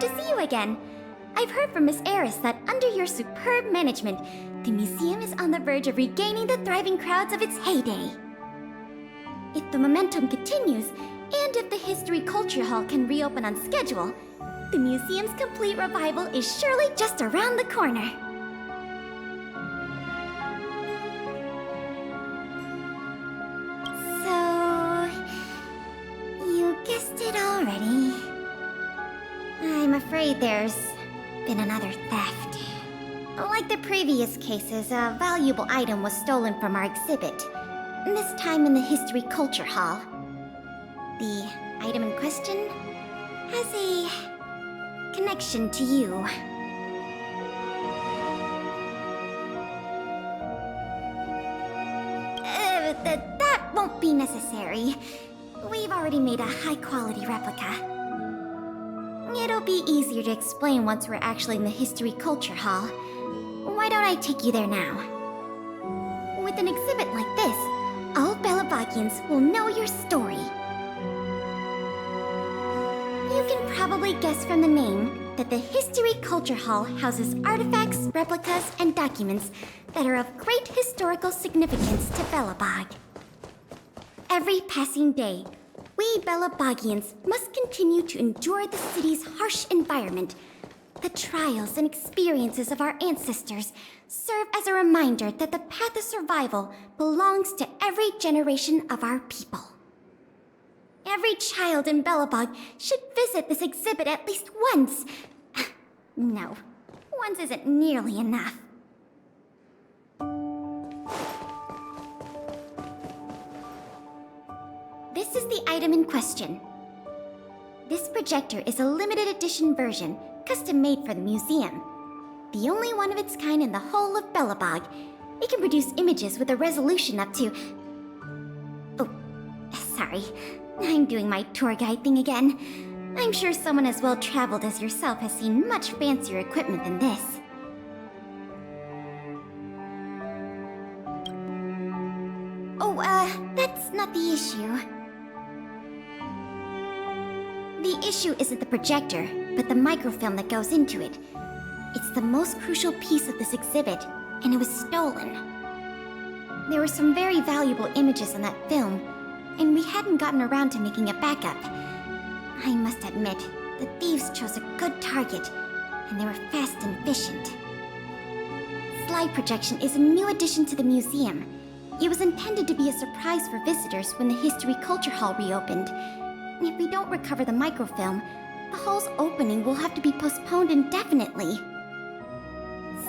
to see you again. I've heard from Miss Eris that under your superb management, the museum is on the verge of regaining the thriving crowds of its heyday. If the momentum continues, and if the History Culture Hall can reopen on schedule, the museum's complete revival is surely just around the corner. So, you guessed it already. I'm afraid there's been another theft. Like the previous cases, a valuable item was stolen from our exhibit, this time in the History Culture Hall. The item in question has a connection to you. That won't be necessary. We've already made a high-quality replica. It'll be easier to explain once we're actually in the History Culture Hall. Why don't I take you there now? With an exhibit like this, all Belabagians will know your story. You can probably guess from the name that the History Culture Hall houses artifacts, replicas, and documents that are of great historical significance to Belobog. Every passing day, we Belabagians must continue to endure the city's harsh environment. The trials and experiences of our ancestors serve as a reminder that the path of survival belongs to every generation of our people. Every child in Belobog should visit this exhibit at least once. No, once isn't nearly enough. This is the item in question. This projector is a limited edition version, custom made for the museum. The only one of its kind in the whole of Belobog. It can produce images with a resolution up to... Oh, sorry. I'm doing my tour guide thing again. I'm sure someone as well-traveled as yourself has seen much fancier equipment than this. Oh, that's not the issue. The issue isn't the projector, but the microfilm that goes into it. It's the most crucial piece of this exhibit, and it was stolen. There were some very valuable images on that film, and we hadn't gotten around to making a backup. I must admit, the thieves chose a good target, and they were fast and efficient. Slide projection is a new addition to the museum. It was intended to be a surprise for visitors when the History Culture Hall reopened. If we don't recover the microfilm, the hall's opening will have to be postponed indefinitely.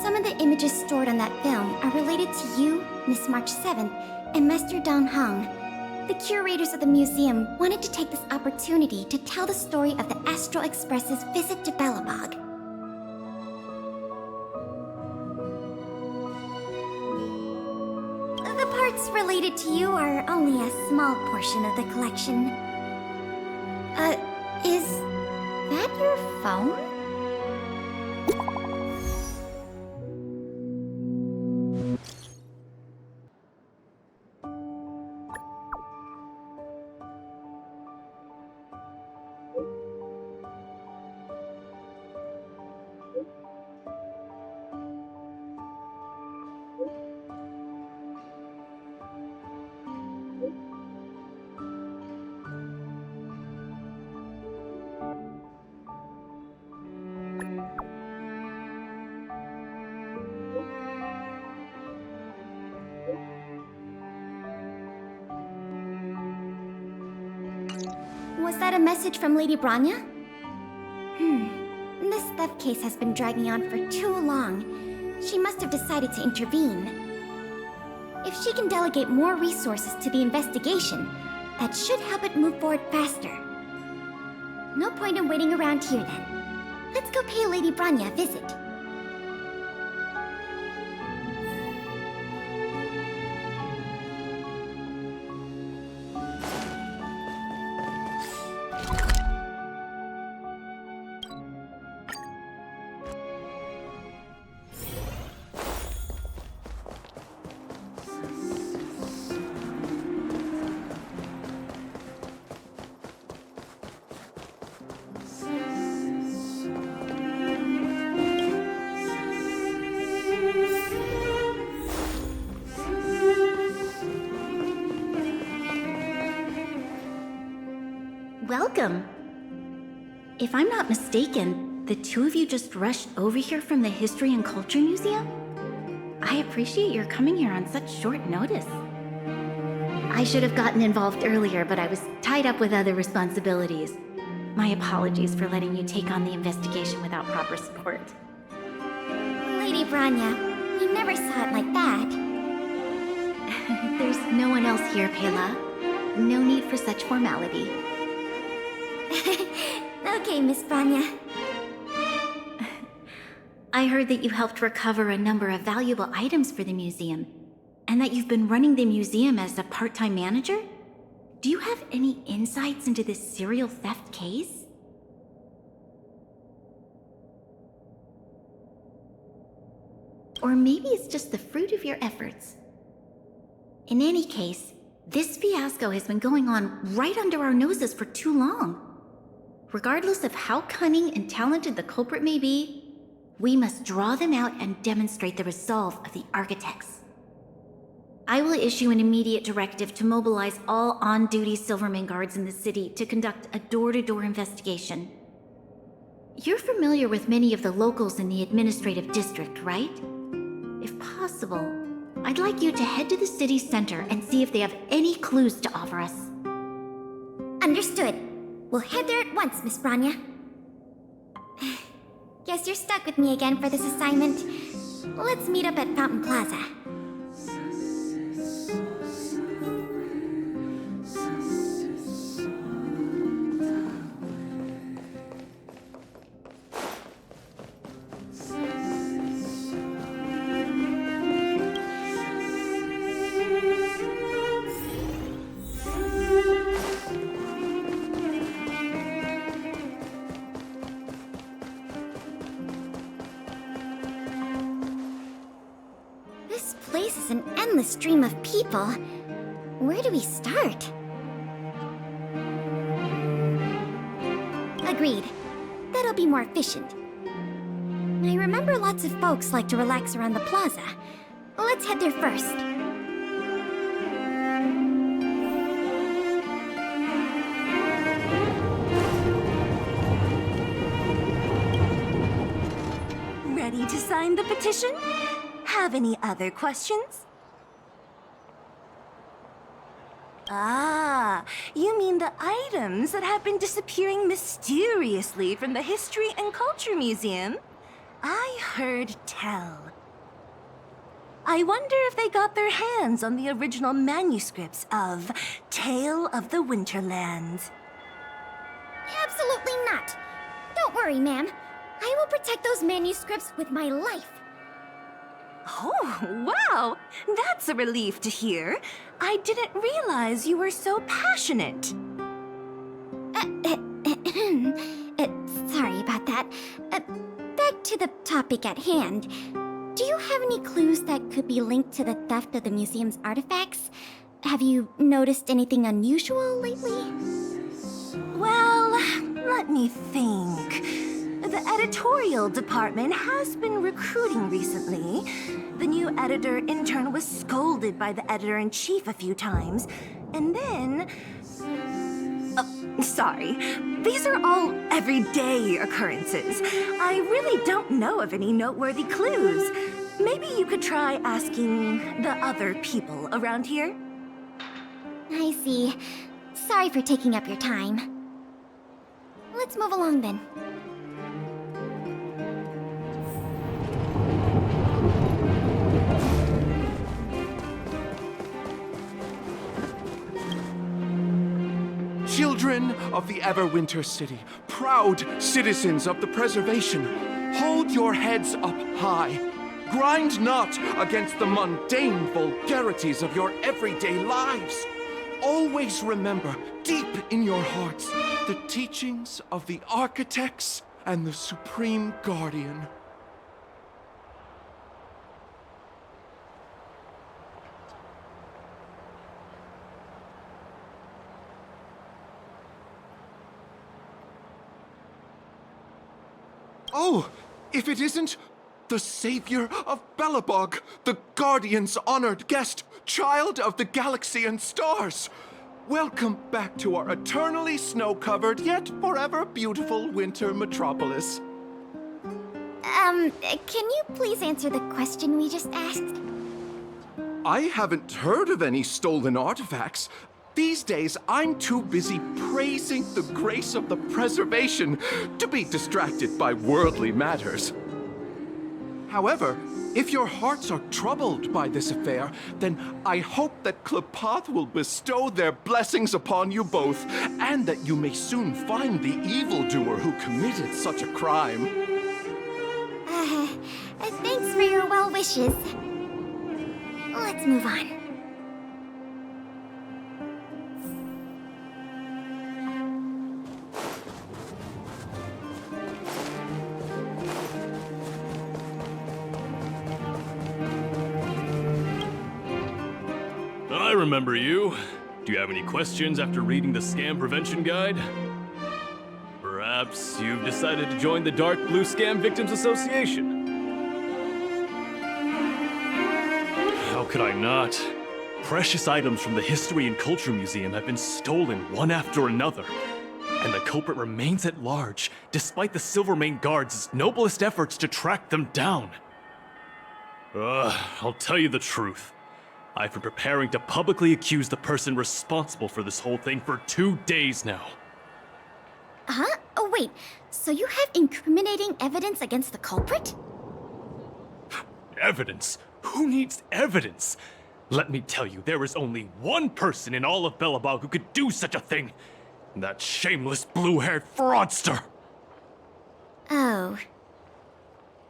Some of the images stored on that film are related to you, Miss March 7th, and Master Don Hong. The curators of the museum wanted to take this opportunity to tell the story of the Astral Express's visit to Belobog. The parts related to you are only a small portion of the collection. Is that your phone? Was that a message from Lady Branya? This theft case has been dragging on for too long. She must have decided to intervene. If she can delegate more resources to the investigation, that should help it move forward faster. No point in waiting around here then. Let's go pay Lady Branya a visit. welcome. If I'm not mistaken, the two of you just rushed over here from the History and Culture Museum? I appreciate your coming here on such short notice. I should have gotten involved earlier, but I was tied up with other responsibilities. My apologies for letting you take on the investigation without proper support. Lady Branya, you never saw it like that. There's no one else here, Pela. No need for such formality. Okay, Miss Branya. I heard that you helped recover a number of valuable items for the museum, and that you've been running the museum as a part-time manager? Do you have any insights into this serial theft case? Or maybe it's just the fruit of your efforts. In any case, this fiasco has been going on right under our noses for too long. Regardless of how cunning and talented the culprit may be, we must draw them out and demonstrate the resolve of the architects. I will issue an immediate directive to mobilize all on-duty Silverman guards in the city to conduct a door-to-door investigation. You're familiar with many of the locals in the administrative district, right? If possible, I'd like you to head to the city center and see if they have any clues to offer us. Understood. We'll head there at once, Miss Branya. Guess you're stuck with me again for this assignment. Let's meet up at Fountain Plaza. This place is an endless stream of people. Where do we start? Agreed. That'll be more efficient. I remember lots of folks like to relax around the plaza. Let's head there first. Ready to sign the petition? Have any other questions? Ah, you mean the items that have been disappearing mysteriously from the History and Culture Museum? I heard tell. I wonder if they got their hands on the original manuscripts of Tale of the Winterlands. Absolutely not. Don't worry, ma'am. I will protect those manuscripts with my life. Oh, wow! That's a relief to hear. I didn't realize you were so passionate. Sorry about that. Back to the topic at hand. Do you have any clues that could be linked to the theft of the museum's artifacts? Have you noticed anything unusual lately? Well, let me think. The editorial department has been recruiting recently. The new editor-intern was scolded by the editor-in-chief a few times. And then... sorry. These are all everyday occurrences. I really don't know of any noteworthy clues. Maybe you could try asking the other people around here? I see. Sorry for taking up your time. Let's move along then. Children of the Everwinter city, proud citizens of the preservation, hold your heads up high. Grind not against the mundane vulgarities of your everyday lives. Always remember, deep in your hearts, the teachings of the architects and the Supreme Guardian. Oh, if it isn't the savior of Belobog, the Guardian's honored guest, child of the galaxy and stars. Welcome back to our eternally snow-covered, yet forever beautiful winter metropolis. Can you please answer the question we just asked? I haven't heard of any stolen artifacts. These days, I'm too busy praising the grace of the preservation to be distracted by worldly matters. However, if your hearts are troubled by this affair, then I hope that Klepoth will bestow their blessings upon you both, and that you may soon find the evildoer who committed such a crime. Thanks for your well wishes. Let's move on. I remember you. Do you have any questions after reading the Scam Prevention Guide? Perhaps you've decided to join the Dark Blue Scam Victims Association. How could I not? Precious items from the History and Culture Museum have been stolen one after another, and the culprit remains at large, despite the Silvermane Guards' noblest efforts to track them down. I'll tell you the truth. I've been preparing to publicly accuse the person responsible for this whole thing for 2 days now. Huh? Oh, wait. So you have incriminating evidence against the culprit? Evidence? Who needs evidence? Let me tell you, there is only one person in all of Belobog who could do such a thing. That shameless blue-haired fraudster! Oh.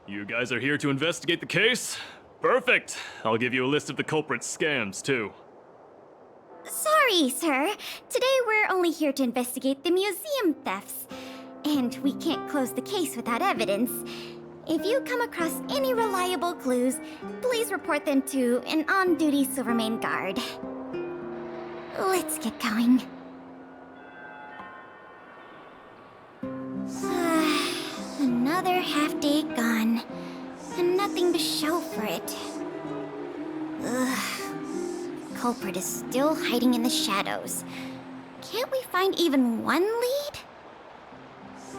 You guys are here to investigate the case? Perfect! I'll give you a list of the culprit's scams, too. Sorry, sir. Today we're only here to investigate the museum thefts. And we can't close the case without evidence. If you come across any reliable clues, please report them to an on-duty Silvermane guard. Let's get going. Another half-day gone, and nothing to show for it. Ugh. Culprit is still hiding in the shadows. Can't we find even one lead?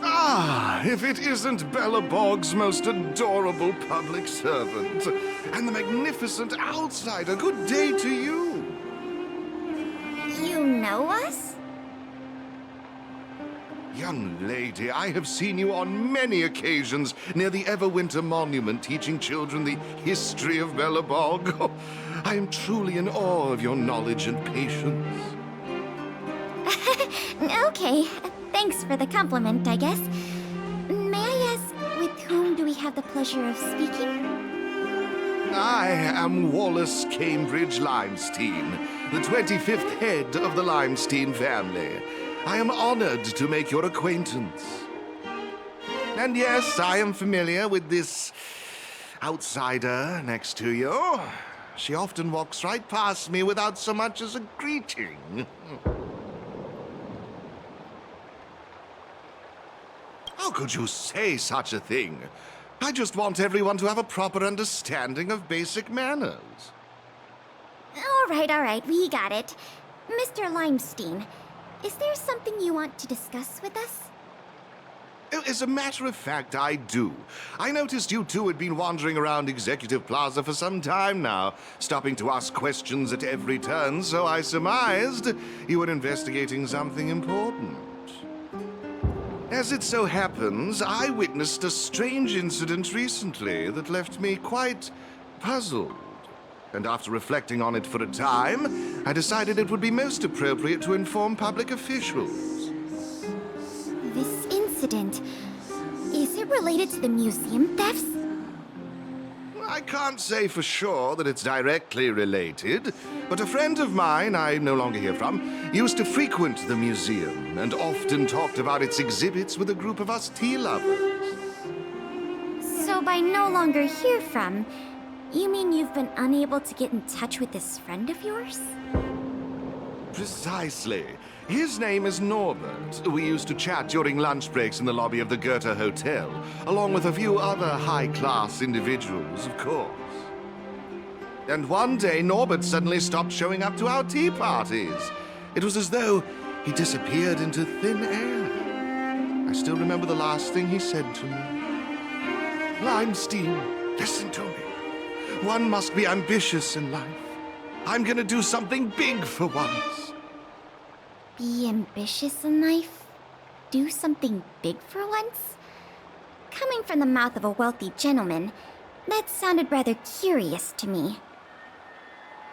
Ah, if it isn't Belobog's most adorable public servant, and the magnificent outsider, good day to you. You know us? Young lady, I have seen you on many occasions near the Everwinter monument teaching children the history of Belobog. Oh, I am truly in awe of your knowledge and patience. Okay, thanks for the compliment, I guess. May I ask, with whom do we have the pleasure of speaking? I am Wallace Cambridge Limestein, the 25th head of the Limestein family. I am honored to make your acquaintance. And yes, I am familiar with this outsider next to you. She often walks right past me without so much as a greeting. How could you say such a thing? I just want everyone to have a proper understanding of basic manners. All right, we got it. Mr. Limestein, is there something you want to discuss with us? As a matter of fact, I do. I noticed you two had been wandering around Executive Plaza for some time now, stopping to ask questions at every turn, so I surmised you were investigating something important. As it so happens, I witnessed a strange incident recently that left me quite puzzled. And after reflecting on it for a time, I decided it would be most appropriate to inform public officials. This incident, is it related to the museum thefts? I can't say for sure that it's directly related, but a friend of mine I no longer hear from used to frequent the museum and often talked about its exhibits with a group of us tea lovers. So by no longer hear from, you mean you've been unable to get in touch with this friend of yours? Precisely. His name is Norbert. We used to chat during lunch breaks in the lobby of the Goethe Hotel, along with a few other high-class individuals, of course. And one day, Norbert suddenly stopped showing up to our tea parties. It was as though he disappeared into thin air. I still remember the last thing he said to me. Limestein, listen to me. One must be ambitious in life. I'm gonna do something big for once. Be ambitious in life? Do something big for once? Coming from the mouth of a wealthy gentleman, that sounded rather curious to me.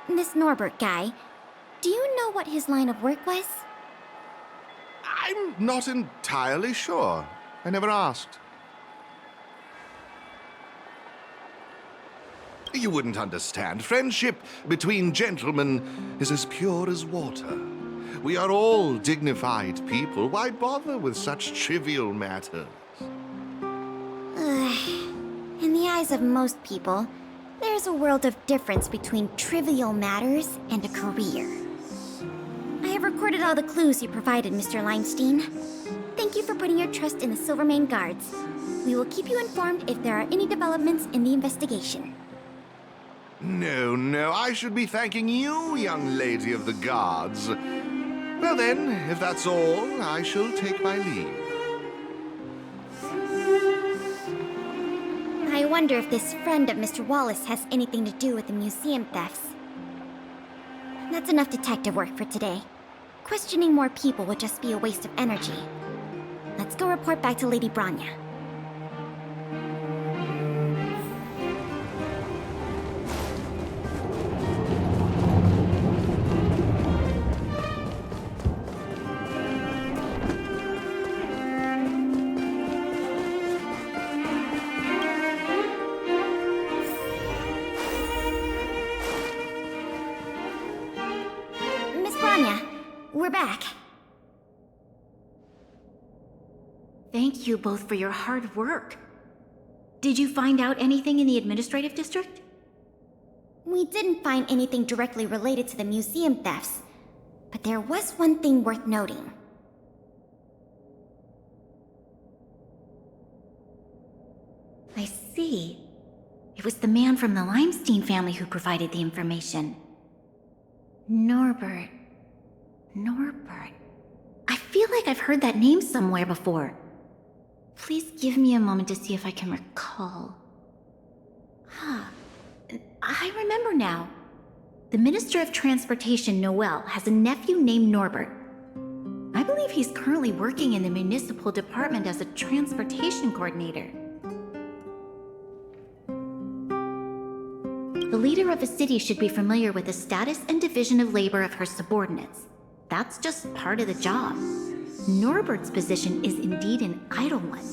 This Norbert guy, do you know what his line of work was? I'm not entirely sure. I never asked. You wouldn't understand. Friendship between gentlemen is as pure as water. We are all dignified people. Why bother with such trivial matters? In the eyes of most people, there's a world of difference between trivial matters and a career. I have recorded all the clues you provided, Mr. Limestein. Thank you for putting your trust in the Silvermane Guards. We will keep you informed if there are any developments in the investigation. No, I should be thanking you, young lady of the guards. Well then, if that's all, I shall take my leave. I wonder if this friend of Mr. Wallace has anything to do with the museum thefts. That's enough detective work for today. Questioning more people would just be a waste of energy. Let's go report back to Lady Branya. We're back. Thank you both for your hard work. Did you find out anything in the administrative district? We didn't find anything directly related to the museum thefts, but there was one thing worth noting. I see. It was the man from the Limestein family who provided the information. Norbert. I feel like I've heard that name somewhere before. Please give me a moment to see if I can recall. I remember now. The Minister of Transportation, Noel, has a nephew named Norbert. I believe he's currently working in the municipal department as a transportation coordinator. The leader of a city should be familiar with the status and division of labor of her subordinates. That's just part of the job. Norbert's position is indeed an idle one,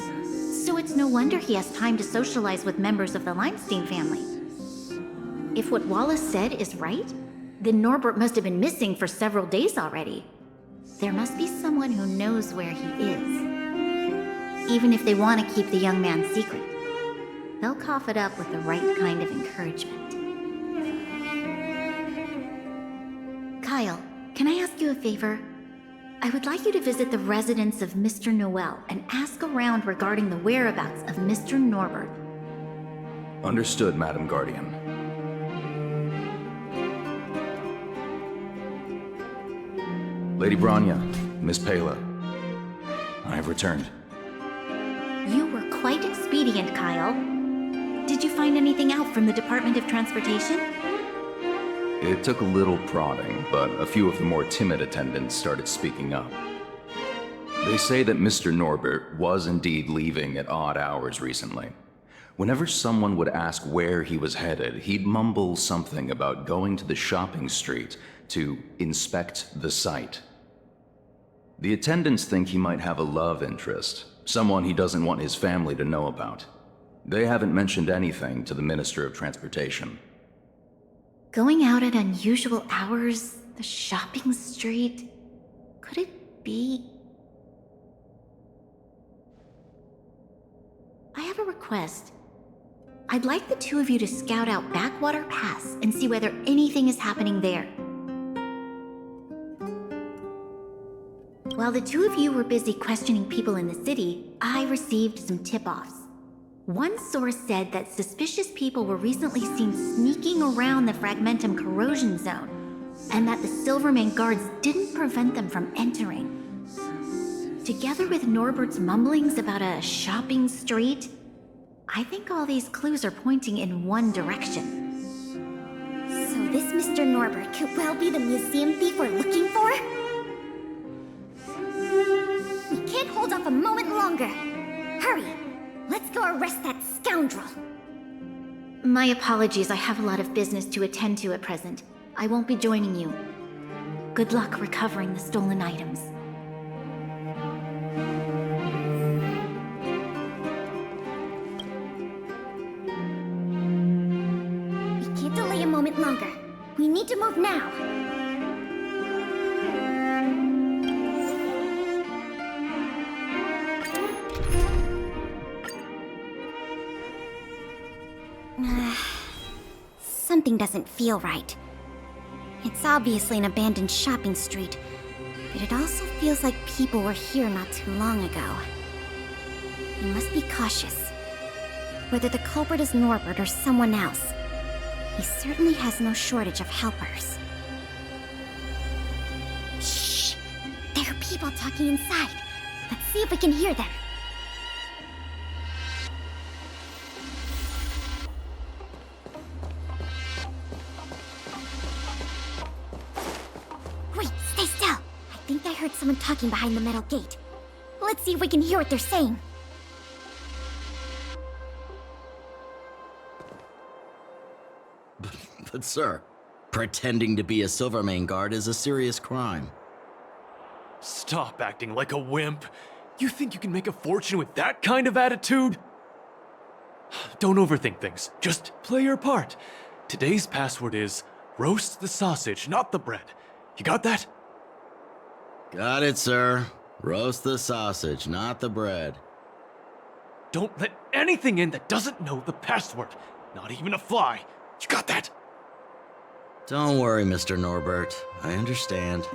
so it's no wonder he has time to socialize with members of the Limestein family. If what Wallace said is right, then Norbert must have been missing for several days already. There must be someone who knows where he is. Even if they want to keep the young man secret, they'll cough it up with the right kind of encouragement. Kyle, can I ask you a favor? I would like you to visit the residence of Mr. Noel and ask around regarding the whereabouts of Mr. Norbert. Understood, Madam Guardian. Lady Branya, Miss Pela, I have returned. You were quite expedient, Kyle. Did you find anything out from the Department of Transportation? It took a little prodding, but a few of the more timid attendants started speaking up. They say that Mr. Norbert was indeed leaving at odd hours recently. Whenever someone would ask where he was headed, he'd mumble something about going to the shopping street to inspect the site. The attendants think he might have a love interest, someone he doesn't want his family to know about. They haven't mentioned anything to the Minister of Transportation. Going out at unusual hours, the shopping street, could it be? I have a request. I'd like the two of you to scout out Backwater Pass and see whether anything is happening there. While the two of you were busy questioning people in the city, I received some tip-offs. One source said that suspicious people were recently seen sneaking around the Fragmentum corrosion zone, and that the Silvermane guards didn't prevent them from entering. Together with Norbert's mumblings about a shopping street, I think all these clues are pointing in one direction. So this Mr. Norbert could well be the museum thief we're looking for? We can't hold off a moment longer. Hurry! Let's go arrest that scoundrel! My apologies, I have a lot of business to attend to at present. I won't be joining you. Good luck recovering the stolen items. We can't delay a moment longer. We need to move now. Something doesn't feel right. It's obviously an abandoned shopping street, but it also feels like people were here not too long ago. We must be cautious. Whether the culprit is Norbert or someone else, he certainly has no shortage of helpers. Shh! There are people talking inside. Let's see if we can hear them. Wait, stay still! I think I heard someone talking behind the metal gate. Let's see if we can hear what they're saying. But sir, pretending to be a Silvermane guard is a serious crime. Stop acting like a wimp. You think you can make a fortune with that kind of attitude? Don't overthink things. Just play your part. Today's password is roast the sausage, not the bread. You got that? Got it, sir. Roast the sausage, not the bread. Don't let anything in that doesn't know the password. Not even a fly. You got that? Don't worry, Mr. Norbert. I understand.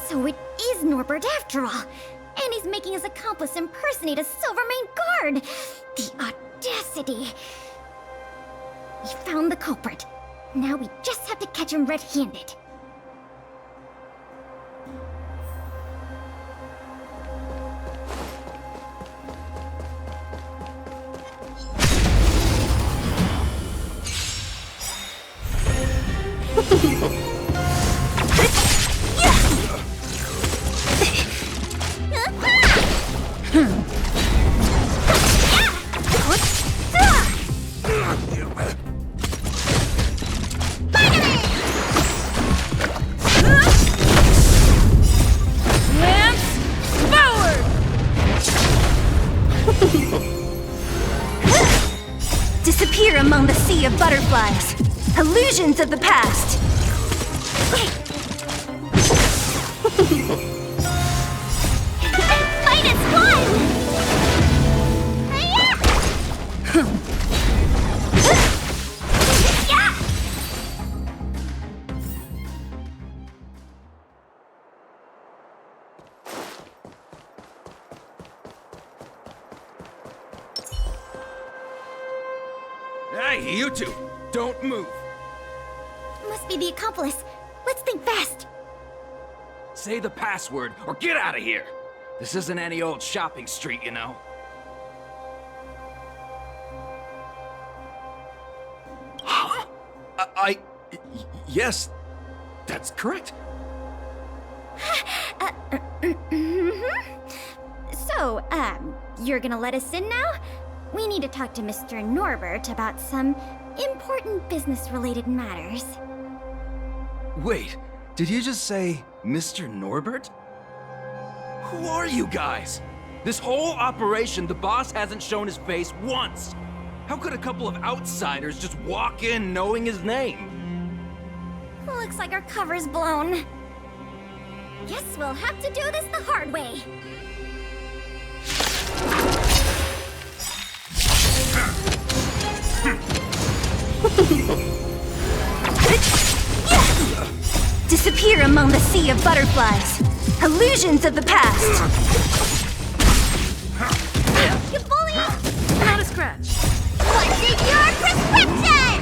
So it is Norbert after all. And he's making his accomplice impersonate a Silvermane guard. The audacity. We found the culprit. Now we just have to catch him red-handed. Disappear among the sea of butterflies. Illusions of the past. Minus one! Hey, you two! Don't move! Must be the accomplice. Let's think fast. Say the password, or get out of here! This isn't any old shopping street, you know. Huh? Yes, that's correct. So, you're gonna let us in now? We need to talk to Mr. Norbert about some important business-related matters. Wait, did you just say Mr. Norbert? Who are you guys? This whole operation, the boss hasn't shown his face once. How could a couple of outsiders just walk in knowing his name? Looks like our cover's blown. Guess we'll have to do this the hard way. Disappear among the sea of butterflies. Illusions of the past. You bully! Not a scratch. What's in your prescription?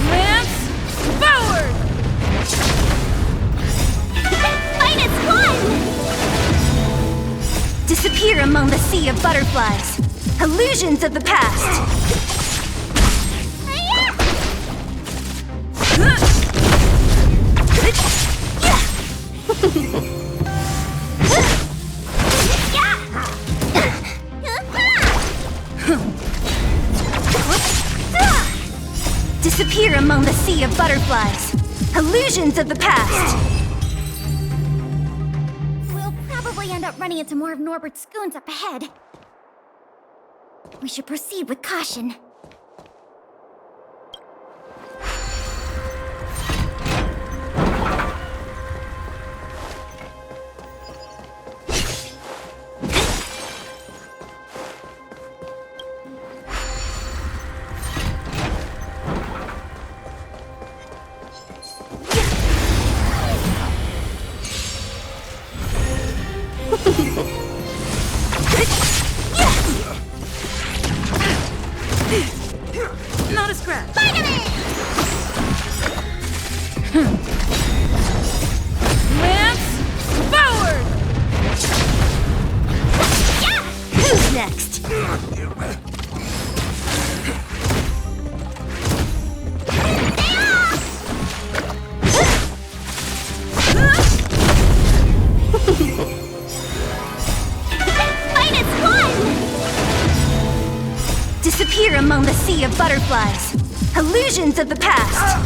Lance forward! Minus one! Disappear among the sea of butterflies. Illusions of the past. Disappear among the sea of butterflies. Illusions of the past. We'll probably end up running into more of Norbert's goons up ahead. We should proceed with caution. Not a scratch. Lance forward! Who's next? Minus one! Disappear among the sea of butterflies. Illusions of the past.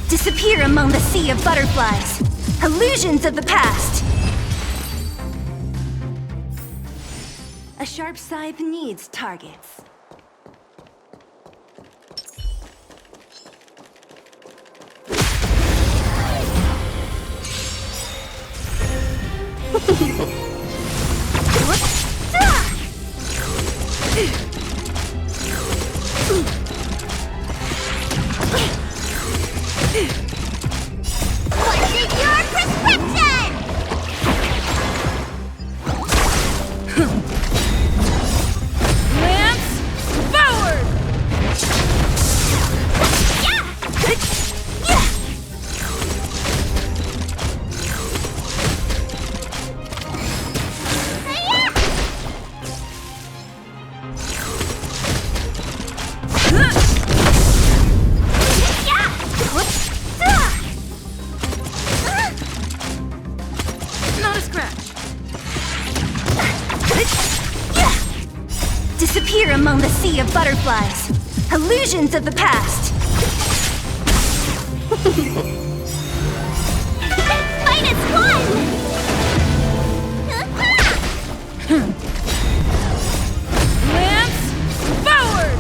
Disappear among the sea of butterflies. Illusions of the past. A sharp scythe needs targets. What's in your prescription? Lance forward! Not a scratch. Disappear among the sea of butterflies. Illusions of the past. Minus one! Lance forward!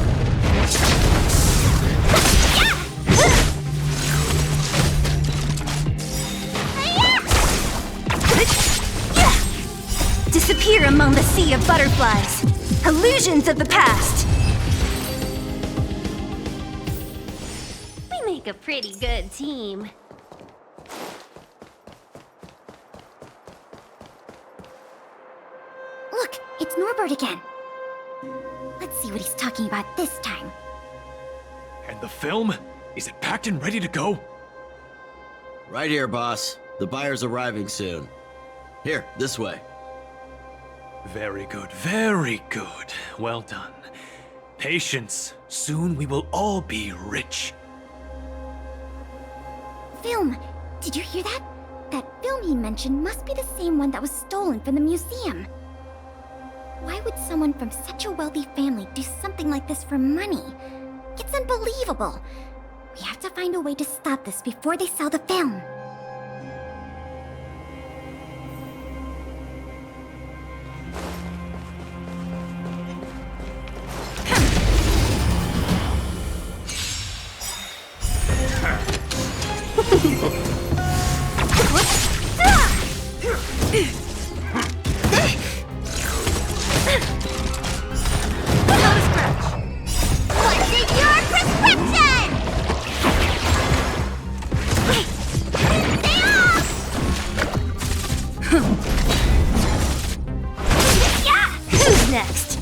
Disappear among the sea of butterflies. Illusions of the past. We make a pretty good team. Look, it's Norbert again. Let's see what he's talking about this time. And the film? Is it packed and ready to go? Right here, boss. The buyer's arriving soon. Here, this way. Very good, very good. Well done. Patience. Soon we will all be rich. Film! Did you hear that? That film he mentioned must be the same one that was stolen from the museum. Why would someone from such a wealthy family do something like this for money? It's unbelievable. We have to find a way to stop this before they sell the film. What's in your prescription? Who's next?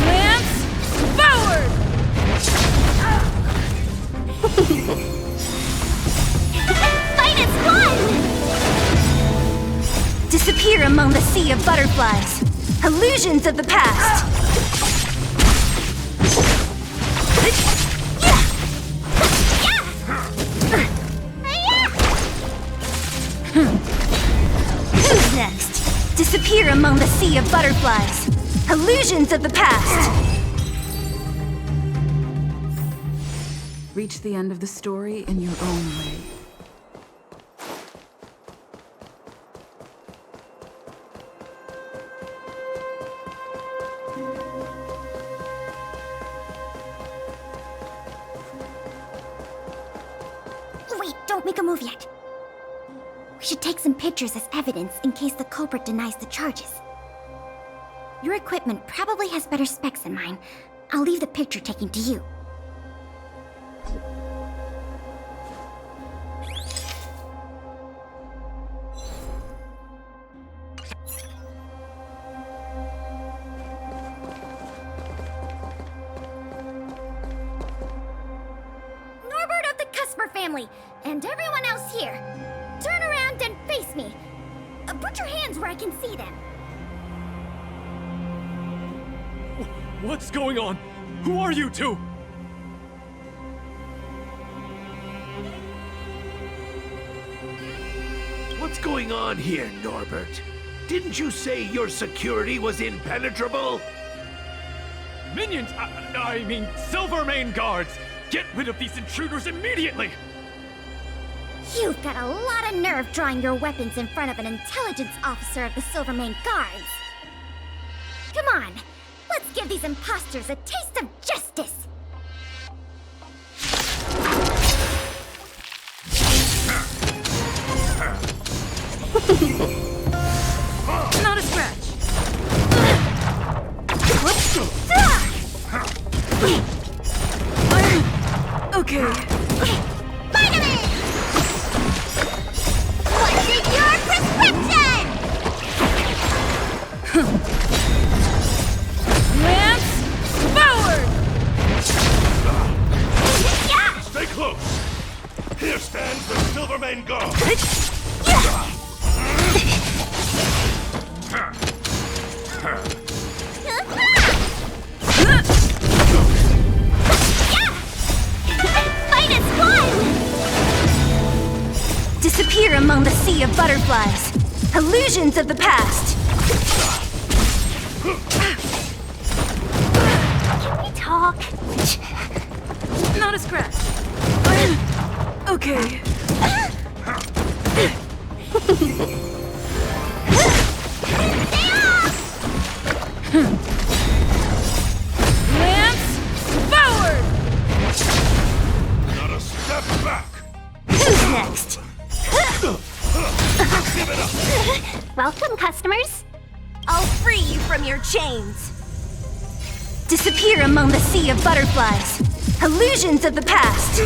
Lance forward! Fight is won! Disappear among the sea of butterflies. Illusions of the past. Who's next? Disappear among the sea of butterflies. Illusions of the past. Reach the end of the story in your own way. Wait, don't make a move yet. We should take some pictures as evidence in case the culprit denies the charges. Your equipment probably has better specs than mine. I'll leave the picture taking to you. Norbert of the Cusper family, and everyone else here, turn around and face me. Put your hands where I can see them. What's going on? Who are you two? What's going on here, Norbert? Didn't you say your security was impenetrable? Minions! I mean, Silvermane guards! Get rid of these intruders immediately! You've got a lot of nerve drawing your weapons in front of an intelligence officer of the Silvermane Guards. Come on, let's give these imposters a taste of justice. Not a scratch. Okay. Finally! What's in your prescription? Lance forward! Stay close! Here stands the Silvermane Guard! Fight is won! Disappear among the sea of butterflies. Illusions of the past. Can we talk? Not a scratch. Okay. Lance forward! Not a step back! Who's next? Give it up! Welcome, customers. I'll free you from your chains. Disappear among the sea of butterflies. Illusions of the past.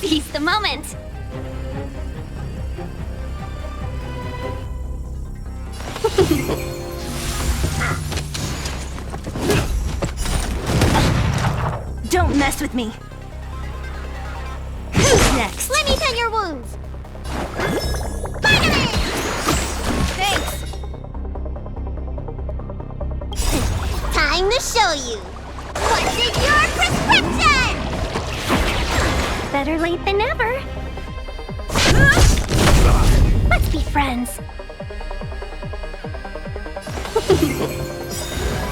Seize the moment. Don't mess with me. Who's next? Let me tend your wounds. Finally! Thanks. Time to show you. What's in your prescription? Better late than never. Let's be friends.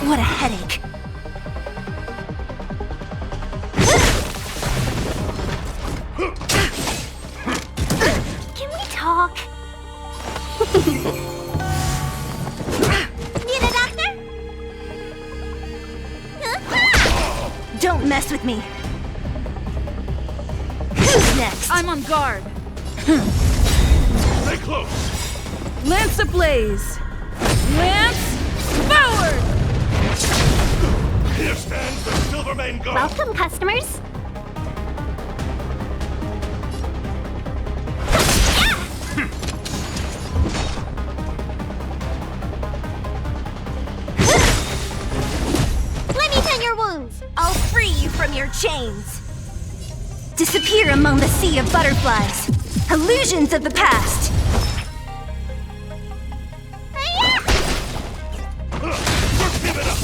What a headache. Can we talk? Need a doctor? Don't mess with me. Who's next? I'm on guard. Stay close. Lance ablaze. Lance forward! Here stands the Silvermane Guard. Welcome, customers. Let me tend your wounds. I'll free you from your chains. Disappear among the sea of butterflies. Illusions of the past. Give it up.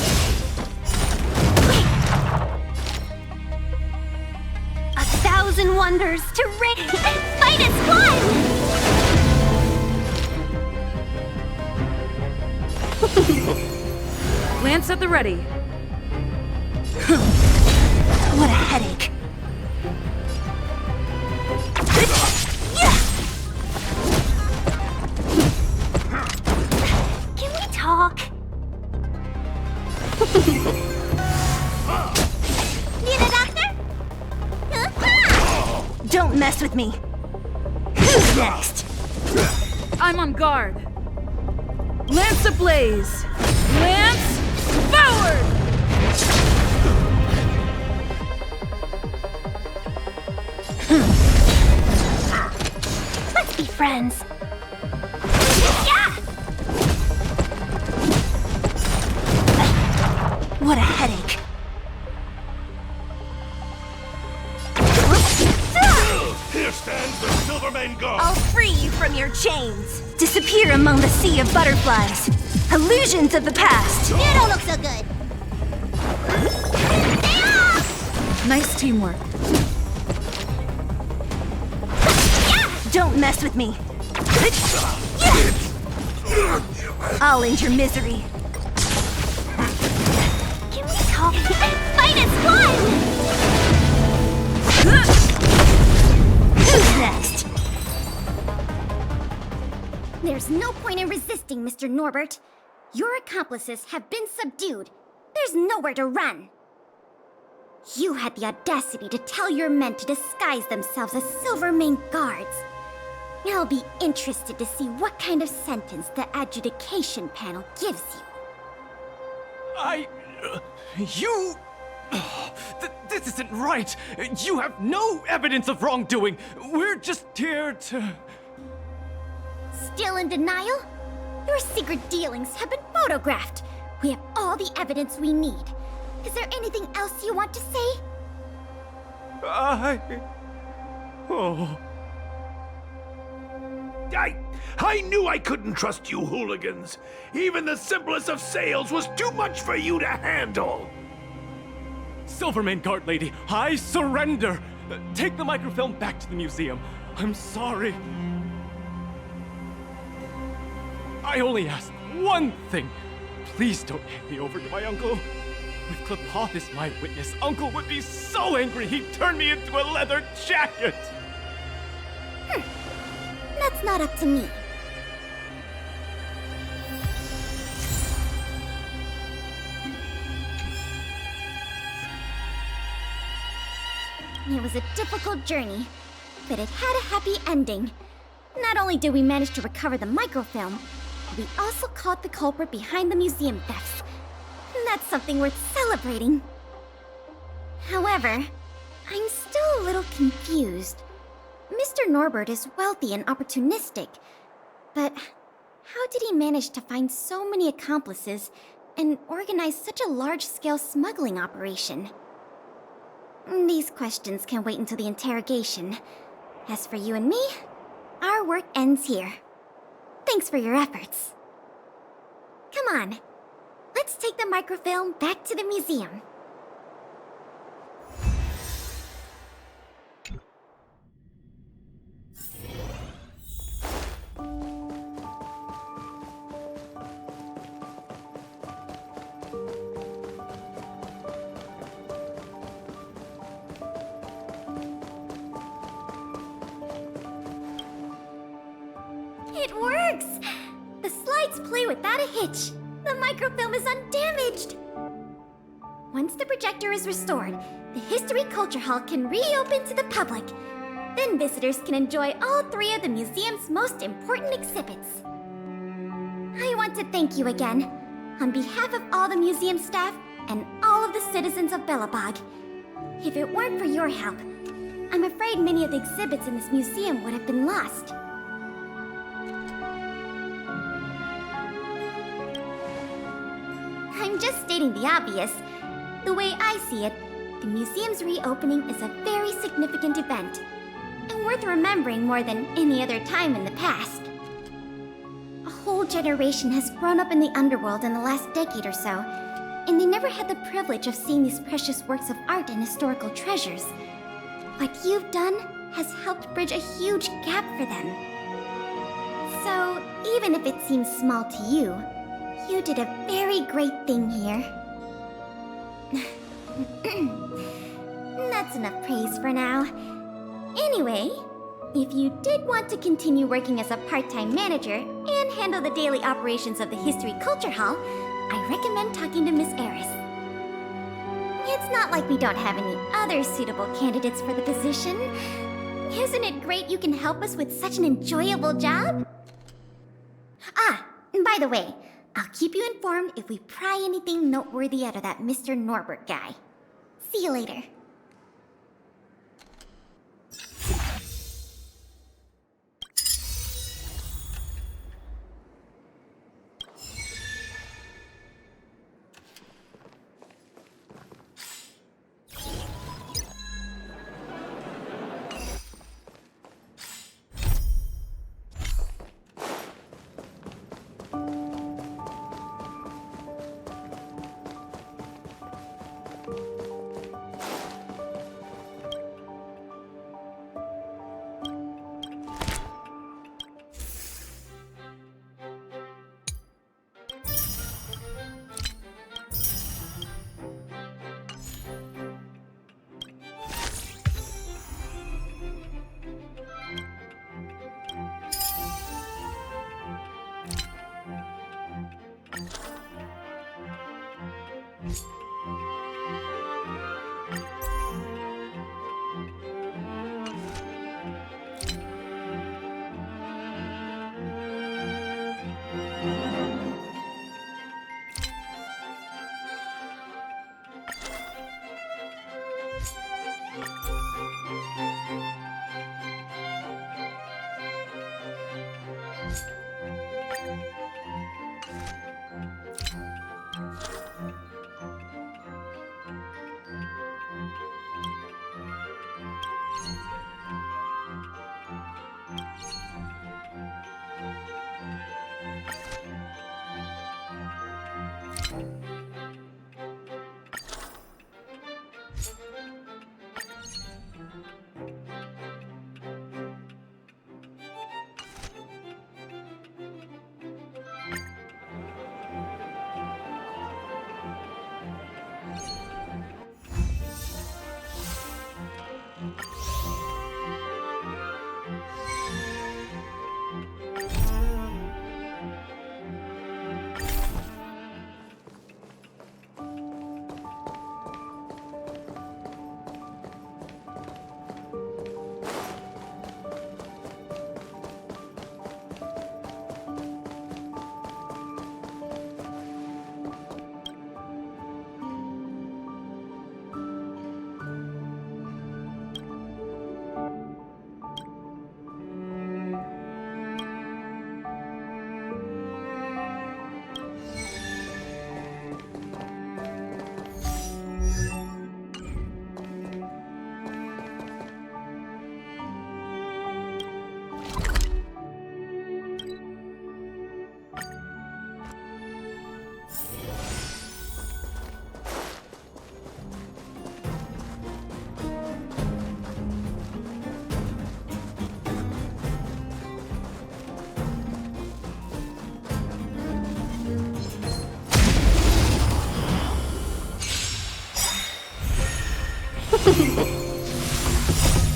1,000 wonders to ring. Fight as one. Lance at the ready. What a headache. Can we talk? Need a doctor? Don't mess with me. Who's next? I'm on guard. Lance ablaze. Lance forward! Let's be friends. What a headache. Here stands the Silvermane Guard. I'll free you from your chains. Disappear among the sea of butterflies. Illusions of the past. You don't look so good. Nice teamwork. Don't mess with me. I'll end your misery. Can we talk? Fight as one. Who's next? There's no point in resisting, Mr. Norbert. Your accomplices have been subdued. There's nowhere to run. You had the audacity to tell your men to disguise themselves as Silvermane guards. I'll be interested to see what kind of sentence the adjudication panel gives you. You... this isn't right! You have no evidence of wrongdoing! We're just here to... Still in denial? Your secret dealings have been photographed. We have all the evidence we need. Is there anything else you want to say? Oh... I knew I couldn't trust you hooligans. Even the simplest of sales was too much for you to handle. Silvermane Guard Lady, I surrender! Take the microfilm back to the museum. I'm sorry. I only ask one thing. Please don't hand me over to my uncle. With Klapoth as my witness, Uncle would be so angry he'd turn me into a leather jacket! That's not up to me. It was a difficult journey, but it had a happy ending. Not only did we manage to recover the microfilm, but we also caught the culprit behind the museum thefts. And that's something worth celebrating. However, I'm still a little confused. Mr. Norbert is wealthy and opportunistic, but how did he manage to find so many accomplices and organize such a large-scale smuggling operation? These questions can wait until the interrogation. As for you and me, our work ends here. Thanks for your efforts. Come on, let's take the microfilm back to the museum. It works! The slides play without a hitch. The microfilm is undamaged. Once the projector is restored, the History Culture Hall can reopen to the public. Then visitors can enjoy all 3 of the museum's most important exhibits. I want to thank you again, on behalf of all the museum staff and all of the citizens of Belobog. If it weren't for your help, I'm afraid many of the exhibits in this museum would have been lost. I'm just stating the obvious. The way I see it, the museum's reopening is a very significant event, and worth remembering more than any other time in the past. A whole generation has grown up in the underworld in the last decade or so, and they never had the privilege of seeing these precious works of art and historical treasures. What you've done has helped bridge a huge gap for them. So, even if it seems small to you, you did a very great thing here. That's enough praise for now. Anyway, if you did want to continue working as a part-time manager and handle the daily operations of the History Culture Hall, I recommend talking to Miss Eris. It's not like we don't have any other suitable candidates for the position. Isn't it great you can help us with such an enjoyable job? Ah, and by the way, I'll keep you informed if we pry anything noteworthy out of that Mr. Norbert guy. See you later.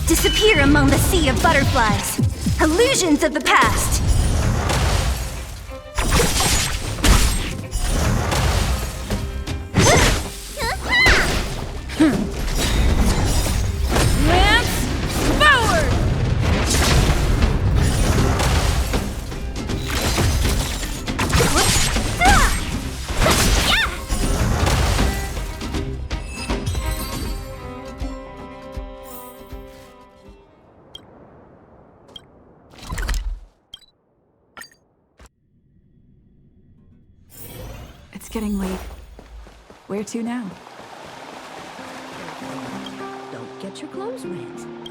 Disappear among the sea of butterflies. Illusions of the past. Lance, forward! It's getting late. Where to now? Don't get your clothes wet.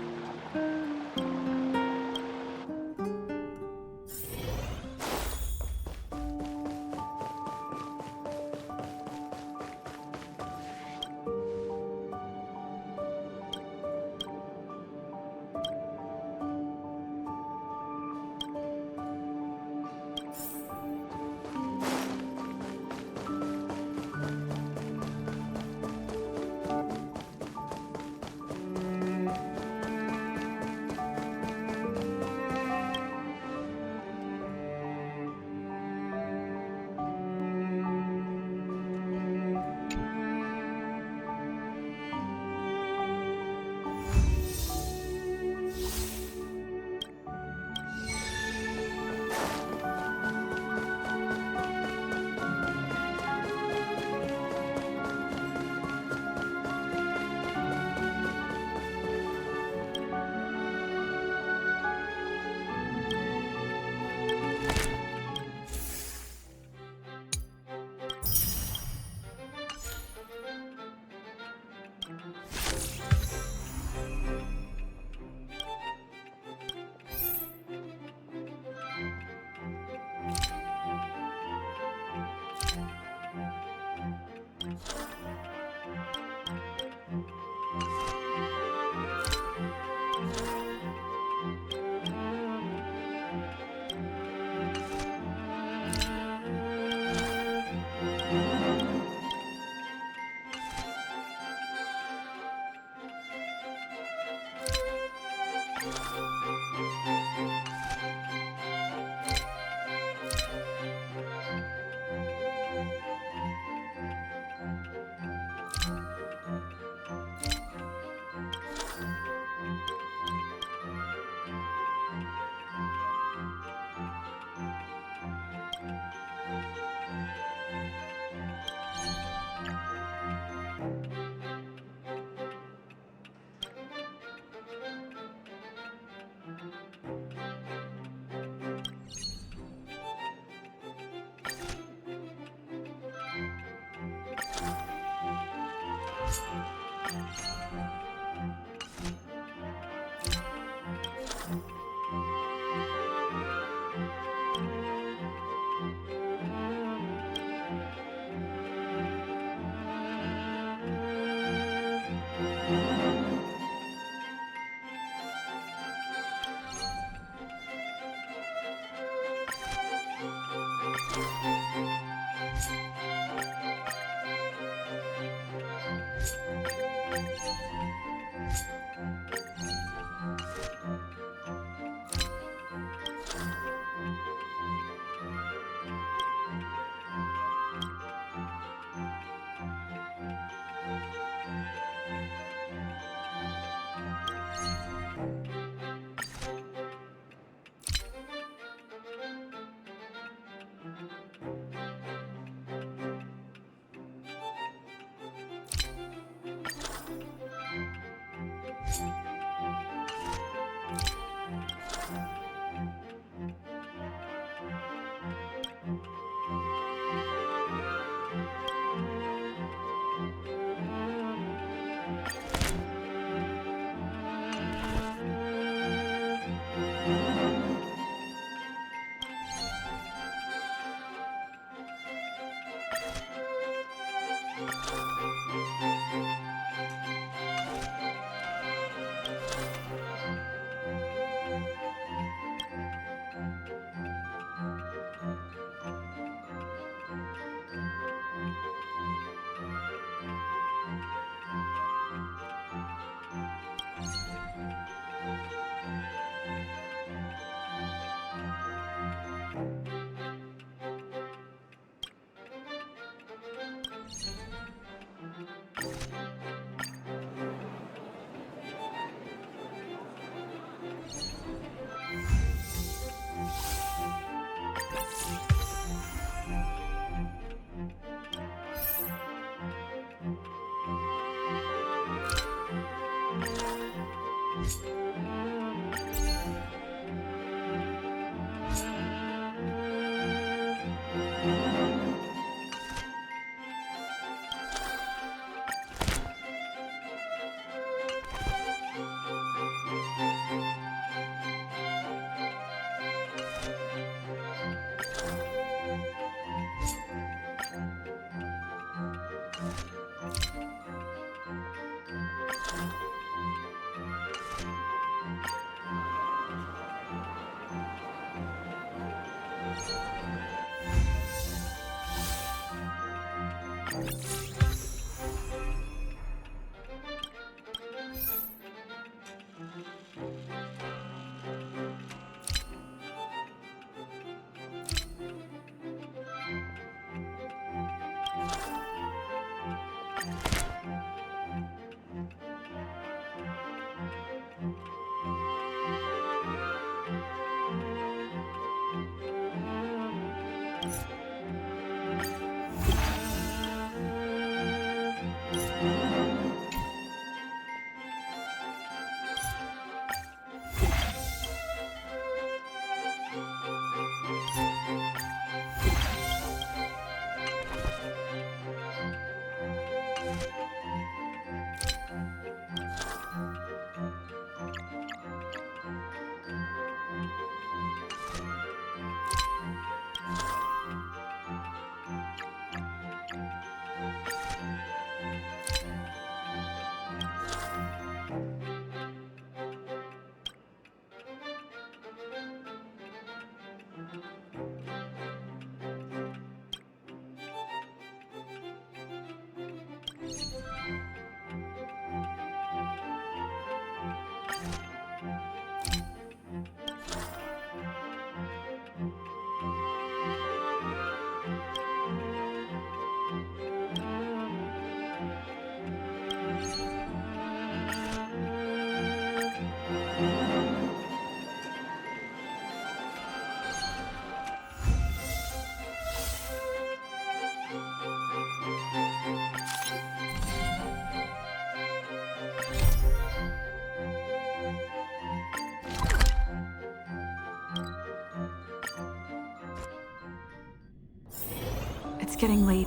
getting late.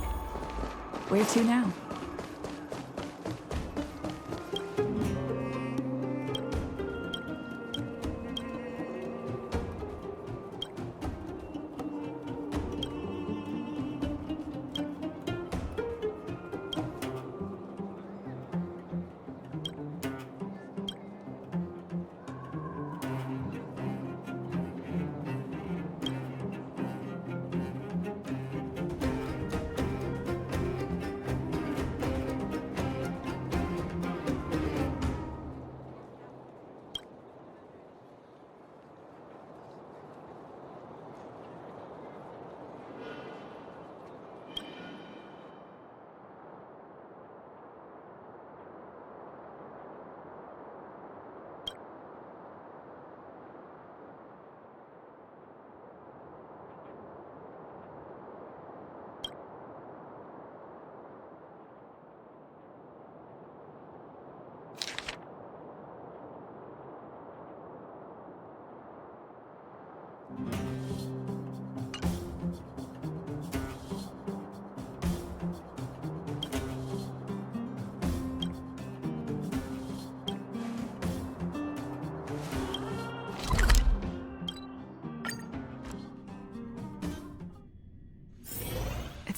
Where to now?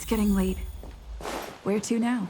It's getting late. Where to now?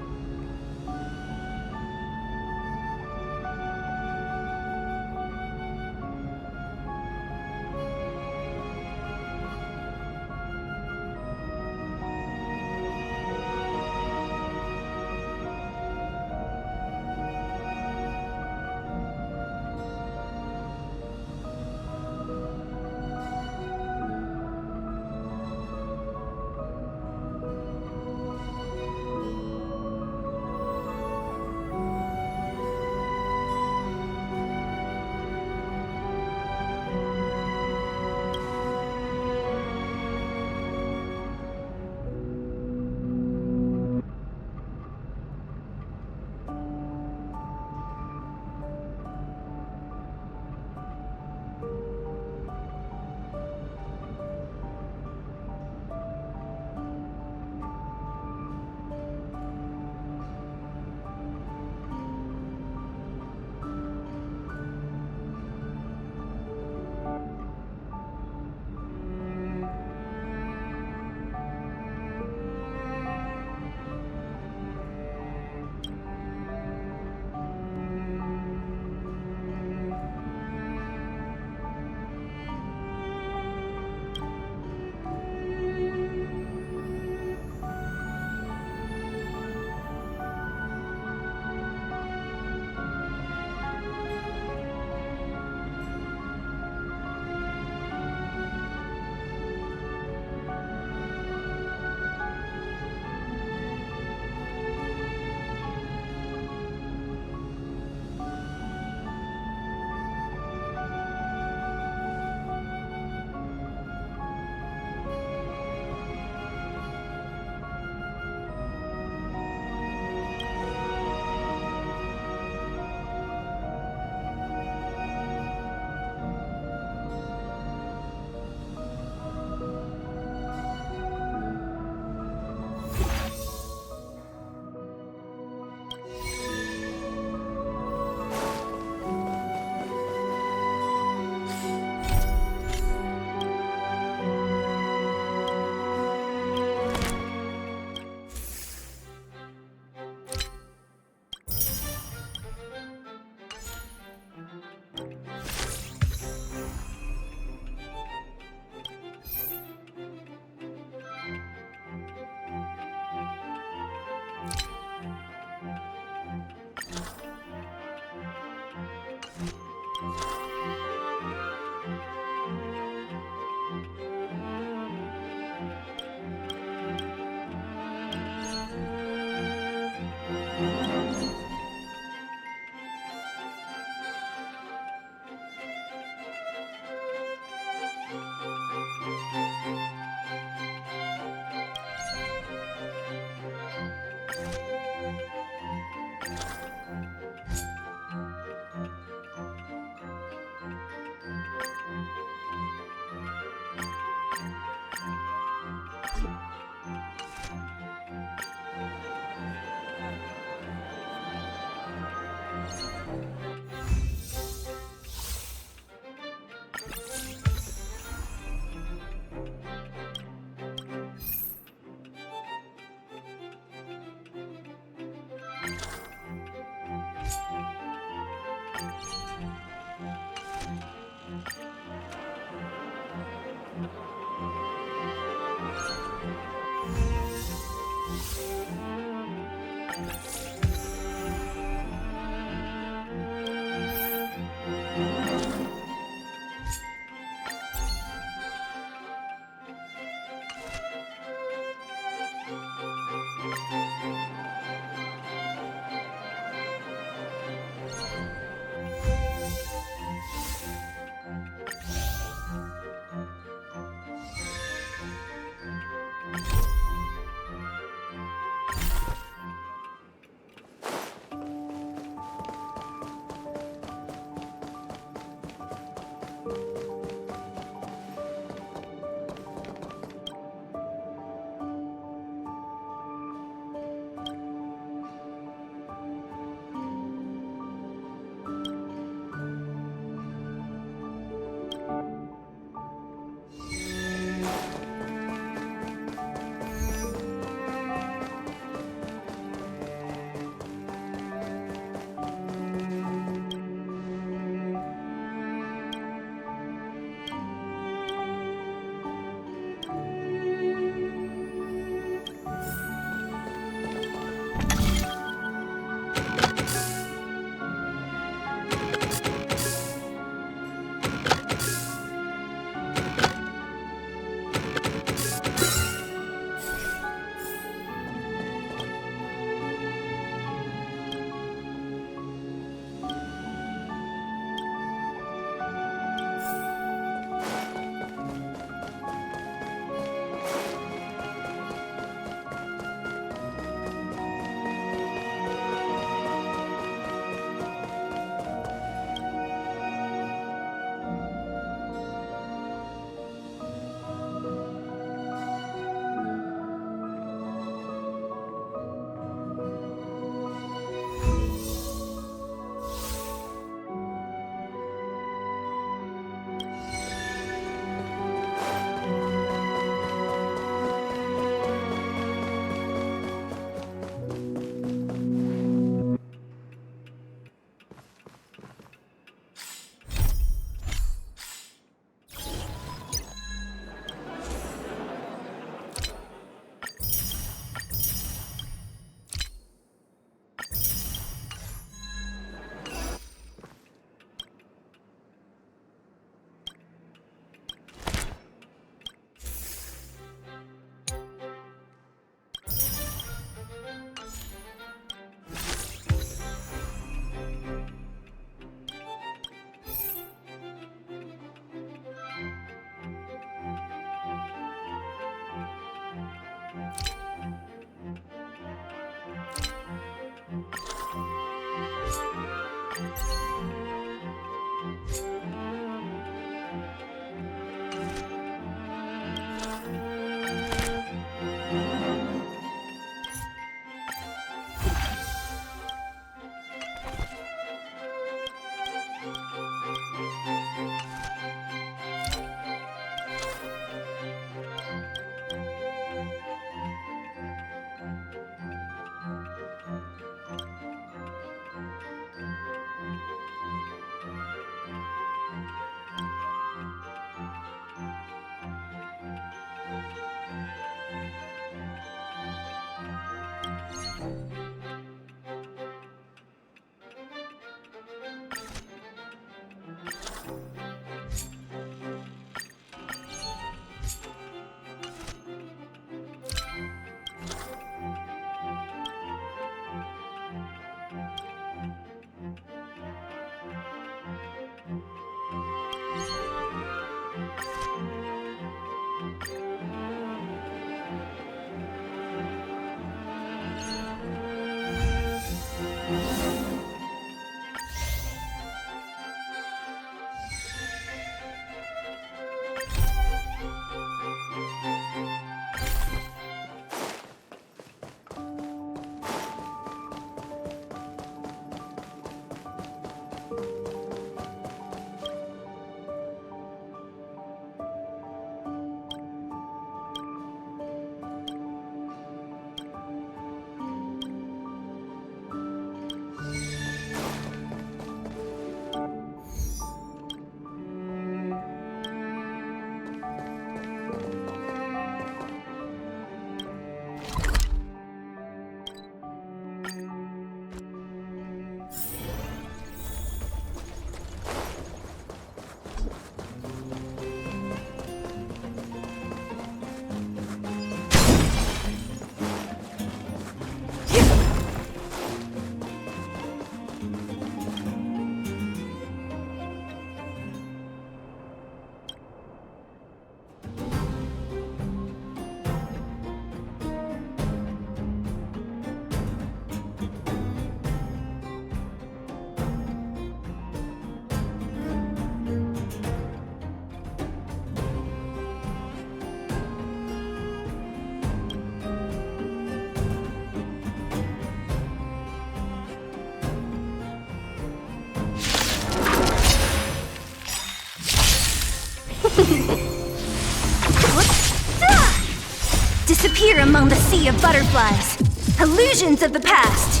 Disappear among the sea of butterflies. Illusions of the past.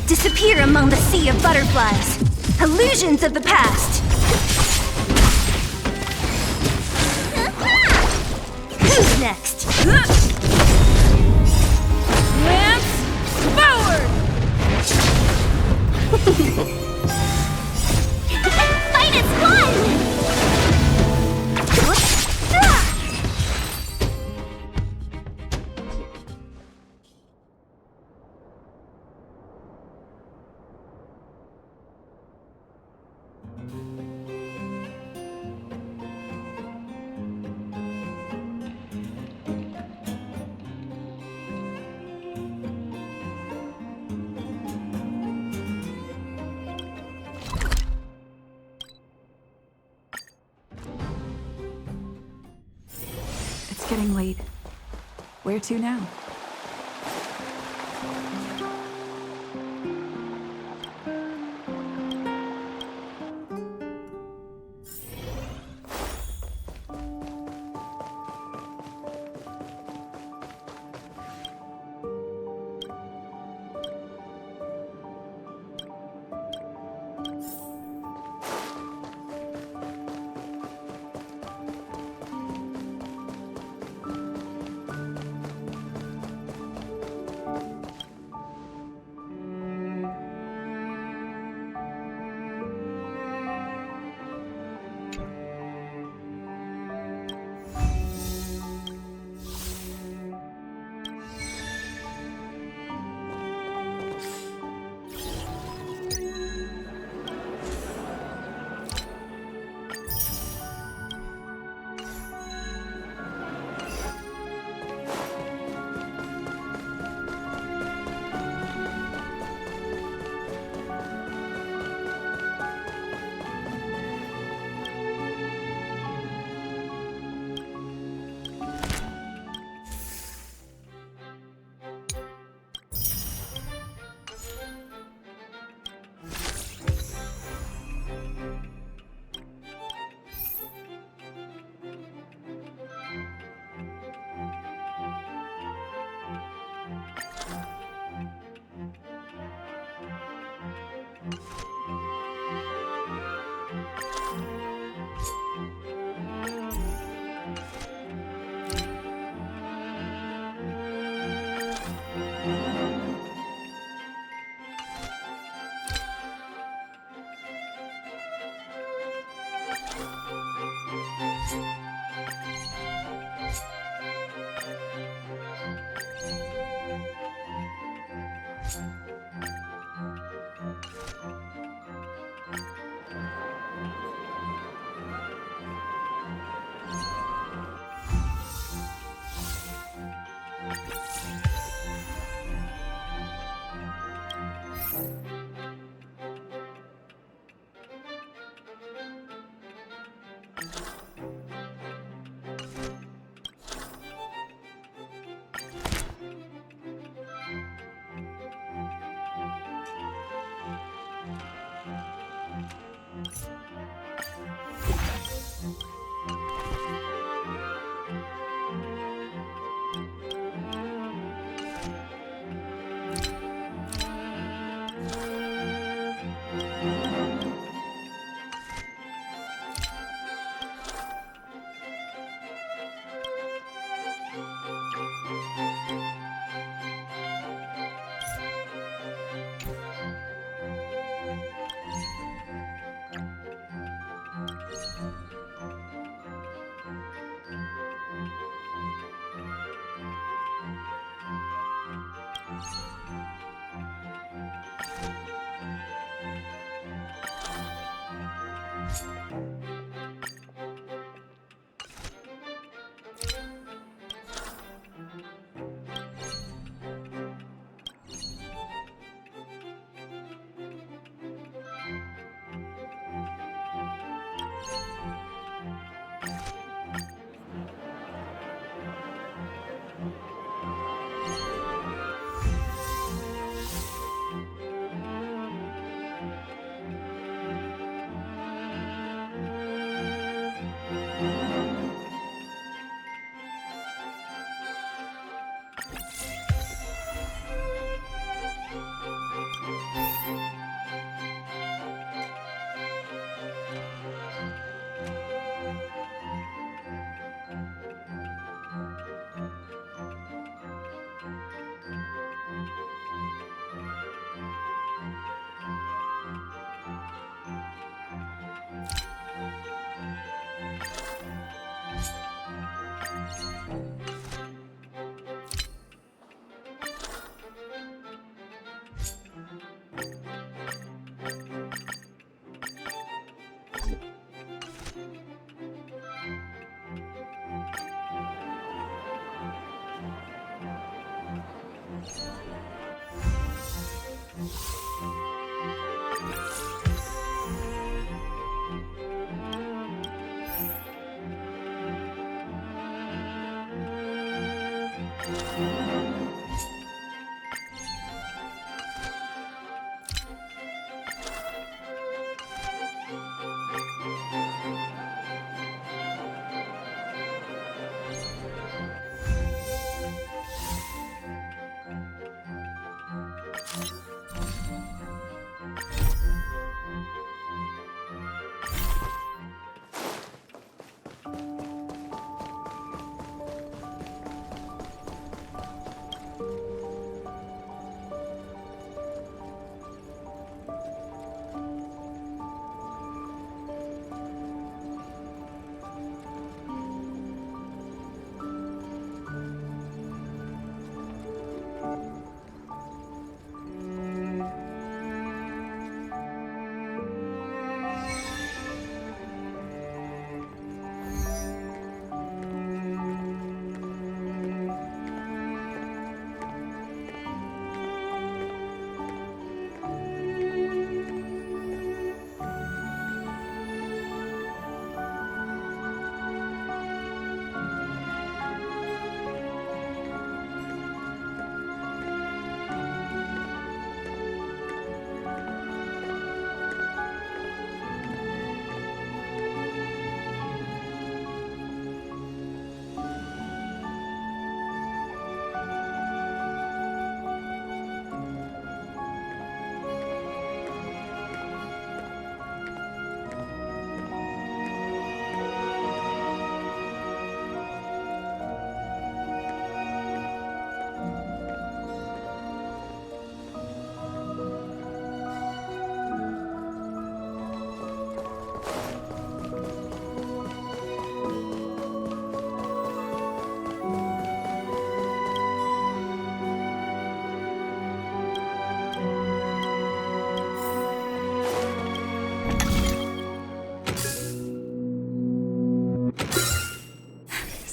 Disappear among the sea of butterflies. Illusions of the past. Who's next? Lance forward! Fight is fun! It's getting late. Where to now?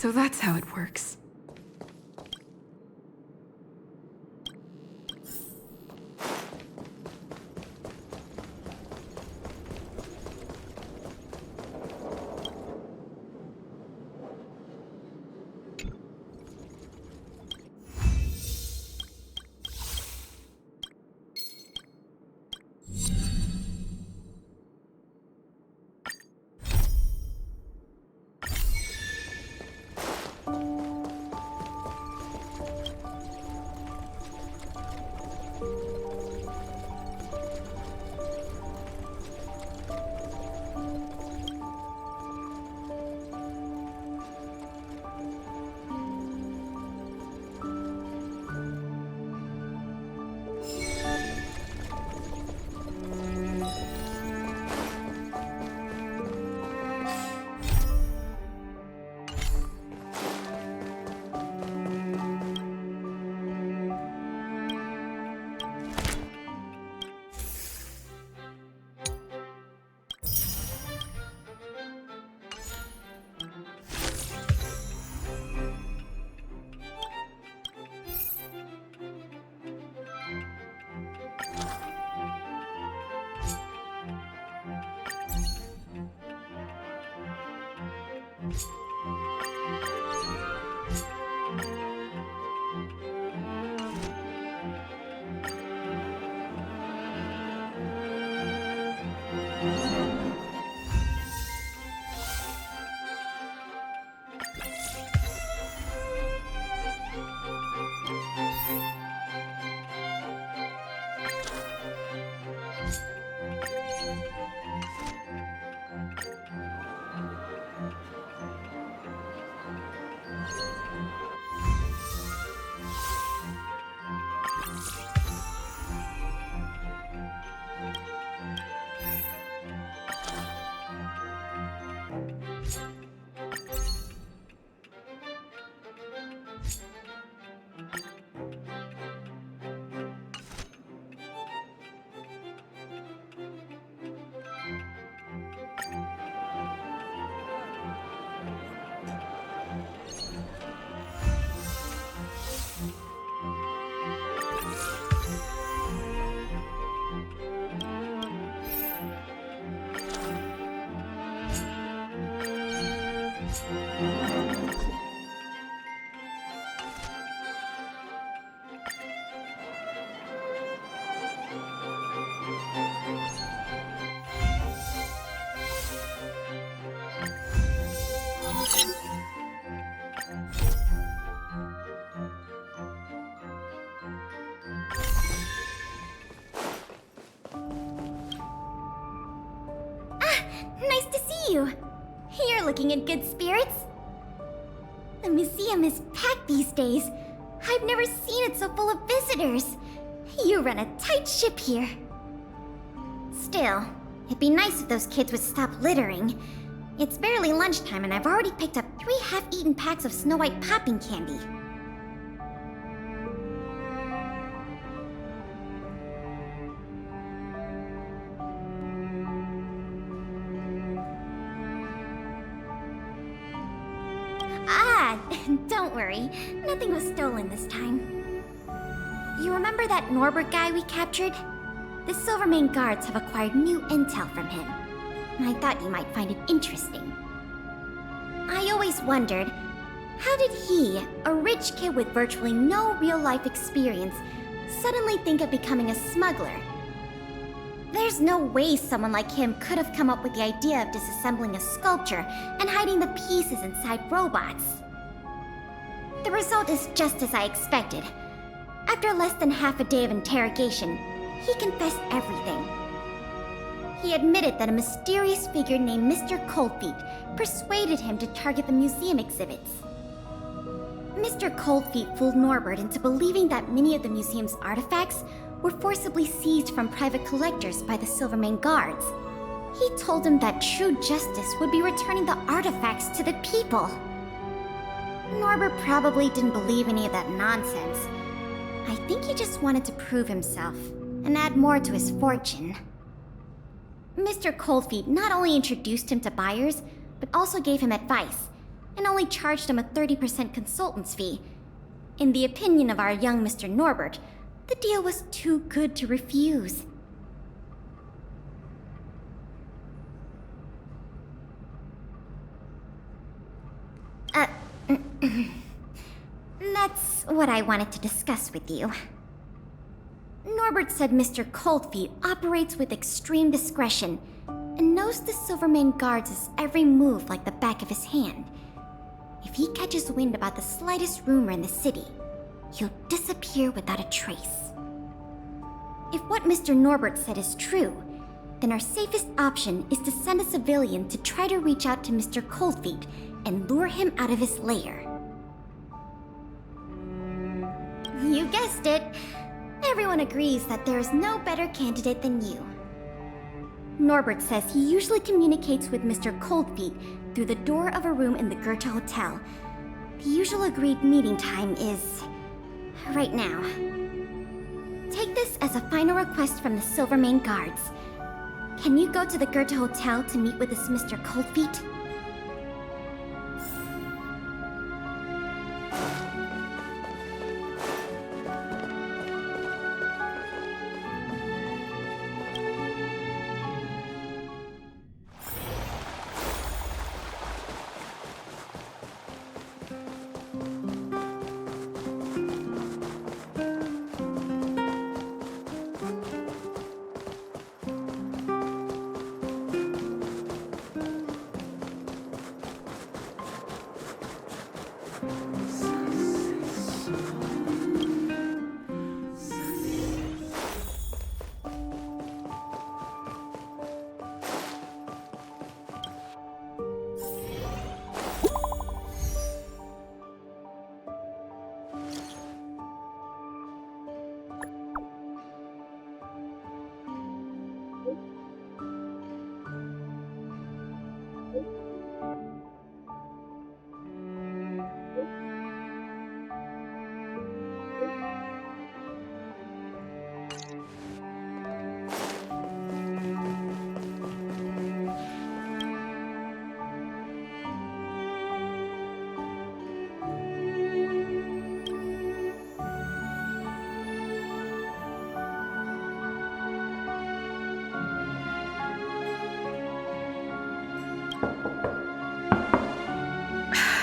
So that's how it works. you. You're looking in good spirits. The museum is packed these days. I've never seen it so full of visitors. You run a tight ship here. Still, it'd be nice if those kids would stop littering. It's barely lunchtime and I've already picked up 3 half-eaten packs of Snow White popping candy. Ah, don't worry. Nothing was stolen this time. You remember that Norbert guy we captured? The Silvermane guards have acquired new intel from him. I thought you might find it interesting. I always wondered, how did he, a rich kid with virtually no real-life experience, suddenly think of becoming a smuggler? There's no way someone like him could have come up with the idea of disassembling a sculpture and hiding the pieces inside robots. The result is just as I expected. After less than half a day of interrogation, he confessed everything. He admitted that a mysterious figure named Mr. Coldfeet persuaded him to target the museum exhibits. Mr. Coldfeet fooled Norbert into believing that many of the museum's artifacts were forcibly seized from private collectors by the Silvermane guards. He told him that true justice would be returning the artifacts to the people. Norbert probably didn't believe any of that nonsense. I think he just wanted to prove himself and add more to his fortune. Mr. Coldfeet not only introduced him to buyers, but also gave him advice, and only charged him a 30% consultant's fee. In the opinion of our young Mr. Norbert, the deal was too good to refuse. That's what I wanted to discuss with you. Norbert said Mr. Coldfeet operates with extreme discretion and knows the Silvermane guards' every move like the back of his hand. If he catches wind about the slightest rumor in the city, he'll disappear without a trace. If what Mr. Norbert said is true, then our safest option is to send a civilian to try to reach out to Mr. Coldfeet and lure him out of his lair. You guessed it. Everyone agrees that there is no better candidate than you. Norbert says he usually communicates with Mr. Coldfeet through the door of a room in the Goethe Hotel. The usual agreed meeting time is right now. Take this as a final request from the Silvermane guards. Can you go to the Goethe Hotel to meet with this Mr. Coldfeet?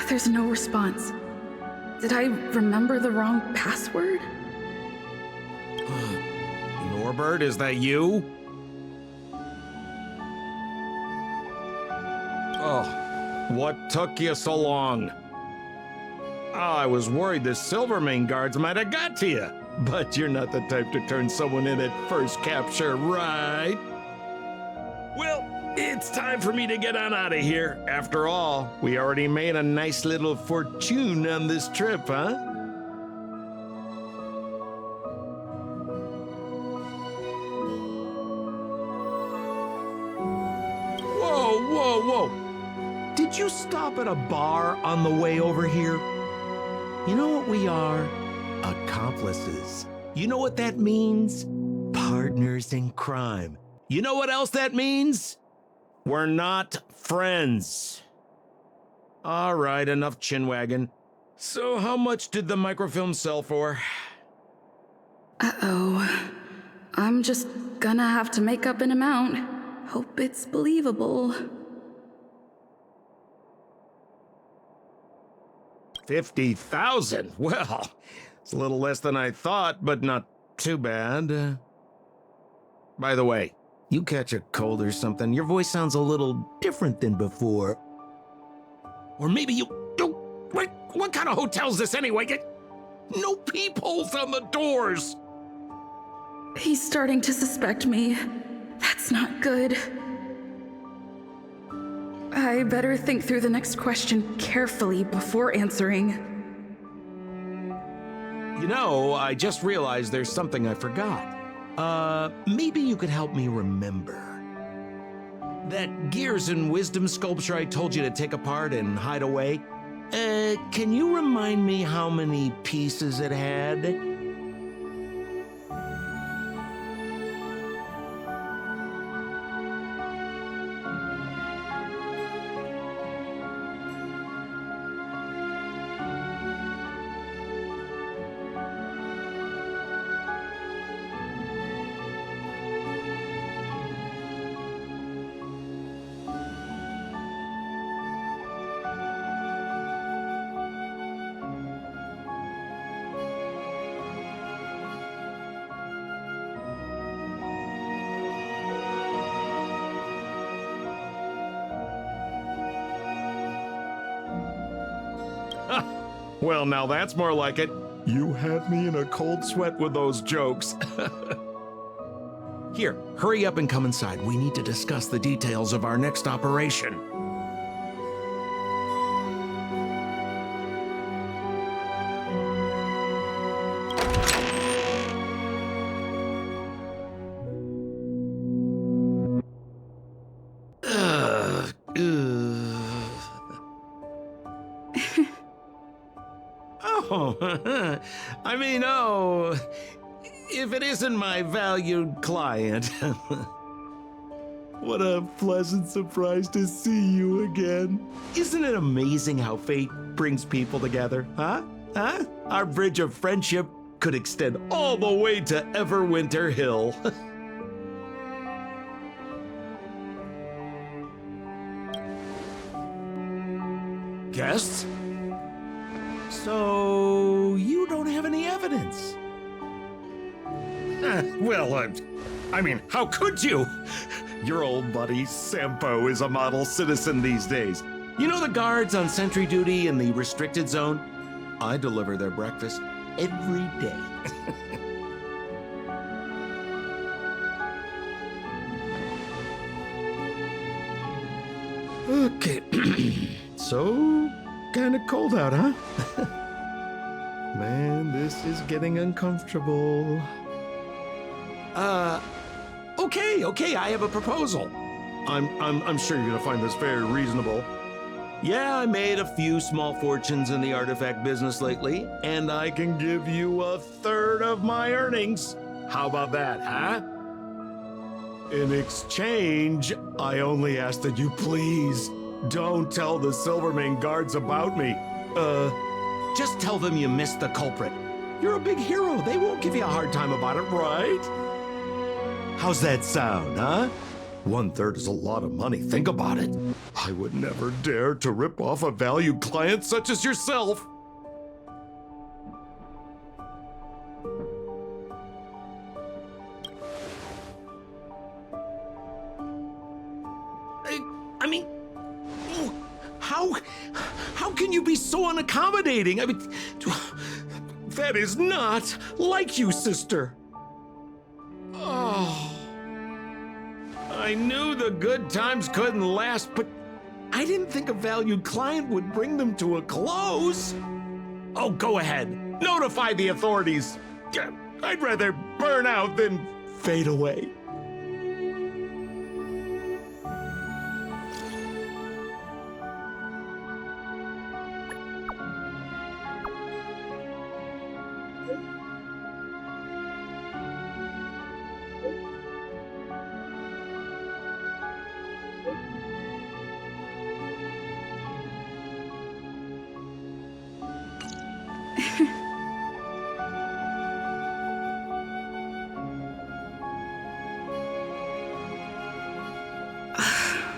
There's no response. Did I remember the wrong password? Norbert, is that you? Oh, what took you so long? Oh, I was worried the Silvermane guards might have got to you. But you're not the type to turn someone in at first capture, right? Well, It's time for me to get on out of here. After all, we already made a nice little fortune on this trip, huh? Whoa, whoa, whoa. Did you stop at a bar on the way over here? You know what we are? Accomplices. You know what that means? Partners in crime. You know what else that means? We're not friends. All right, enough chinwagging. So how much did the microfilm sell for? Uh-oh. I'm just gonna have to make up an amount. Hope it's believable. 50,000? Well, it's a little less than I thought, but not too bad. By the way, you catch a cold or something, your voice sounds a little different than before. Or maybe you... What kind of hotel's this anyway? No peepholes on the doors! He's starting to suspect me. That's not good. I better think through the next question carefully before answering. You know, I just realized there's something I forgot. Maybe you could help me remember. That Gears and Wisdom sculpture I told you to take apart and hide away, can you remind me how many pieces it had? Well, now that's more like it. You had me in a cold sweat with those jokes. Here, hurry up and come inside. We need to discuss the details of our next operation. If it isn't my valued client. What a pleasant surprise to see you again. Isn't it amazing how fate brings people together, huh? Our bridge of friendship could extend all the way to Everwinter Hill. Guests? So, you don't have any evidence? Well, I mean, how could you? Your old buddy Sampo is a model citizen these days. You know the guards on sentry duty in the restricted zone? I deliver their breakfast every day. Okay. So, kinda cold out, huh? Man, this is getting uncomfortable. Okay, I have a proposal. I'm sure you're gonna find this very reasonable. Yeah, I made a few small fortunes in the artifact business lately, and I can give you 1/3 of my earnings. How about that, huh? In exchange, I only ask that you please don't tell the Silvermane guards about me. Just tell them you missed the culprit. You're a big hero. They won't give you a hard time about it, right? How's that sound, huh? 1/3 is a lot of money. Think about it. I would never dare to rip off a valued client such as yourself. I mean, how can you be so unaccommodating? I mean, that is not like you, sister. Oh, I knew the good times couldn't last, but I didn't think a valued client would bring them to a close. Oh, go ahead. Notify the authorities. I'd rather burn out than fade away.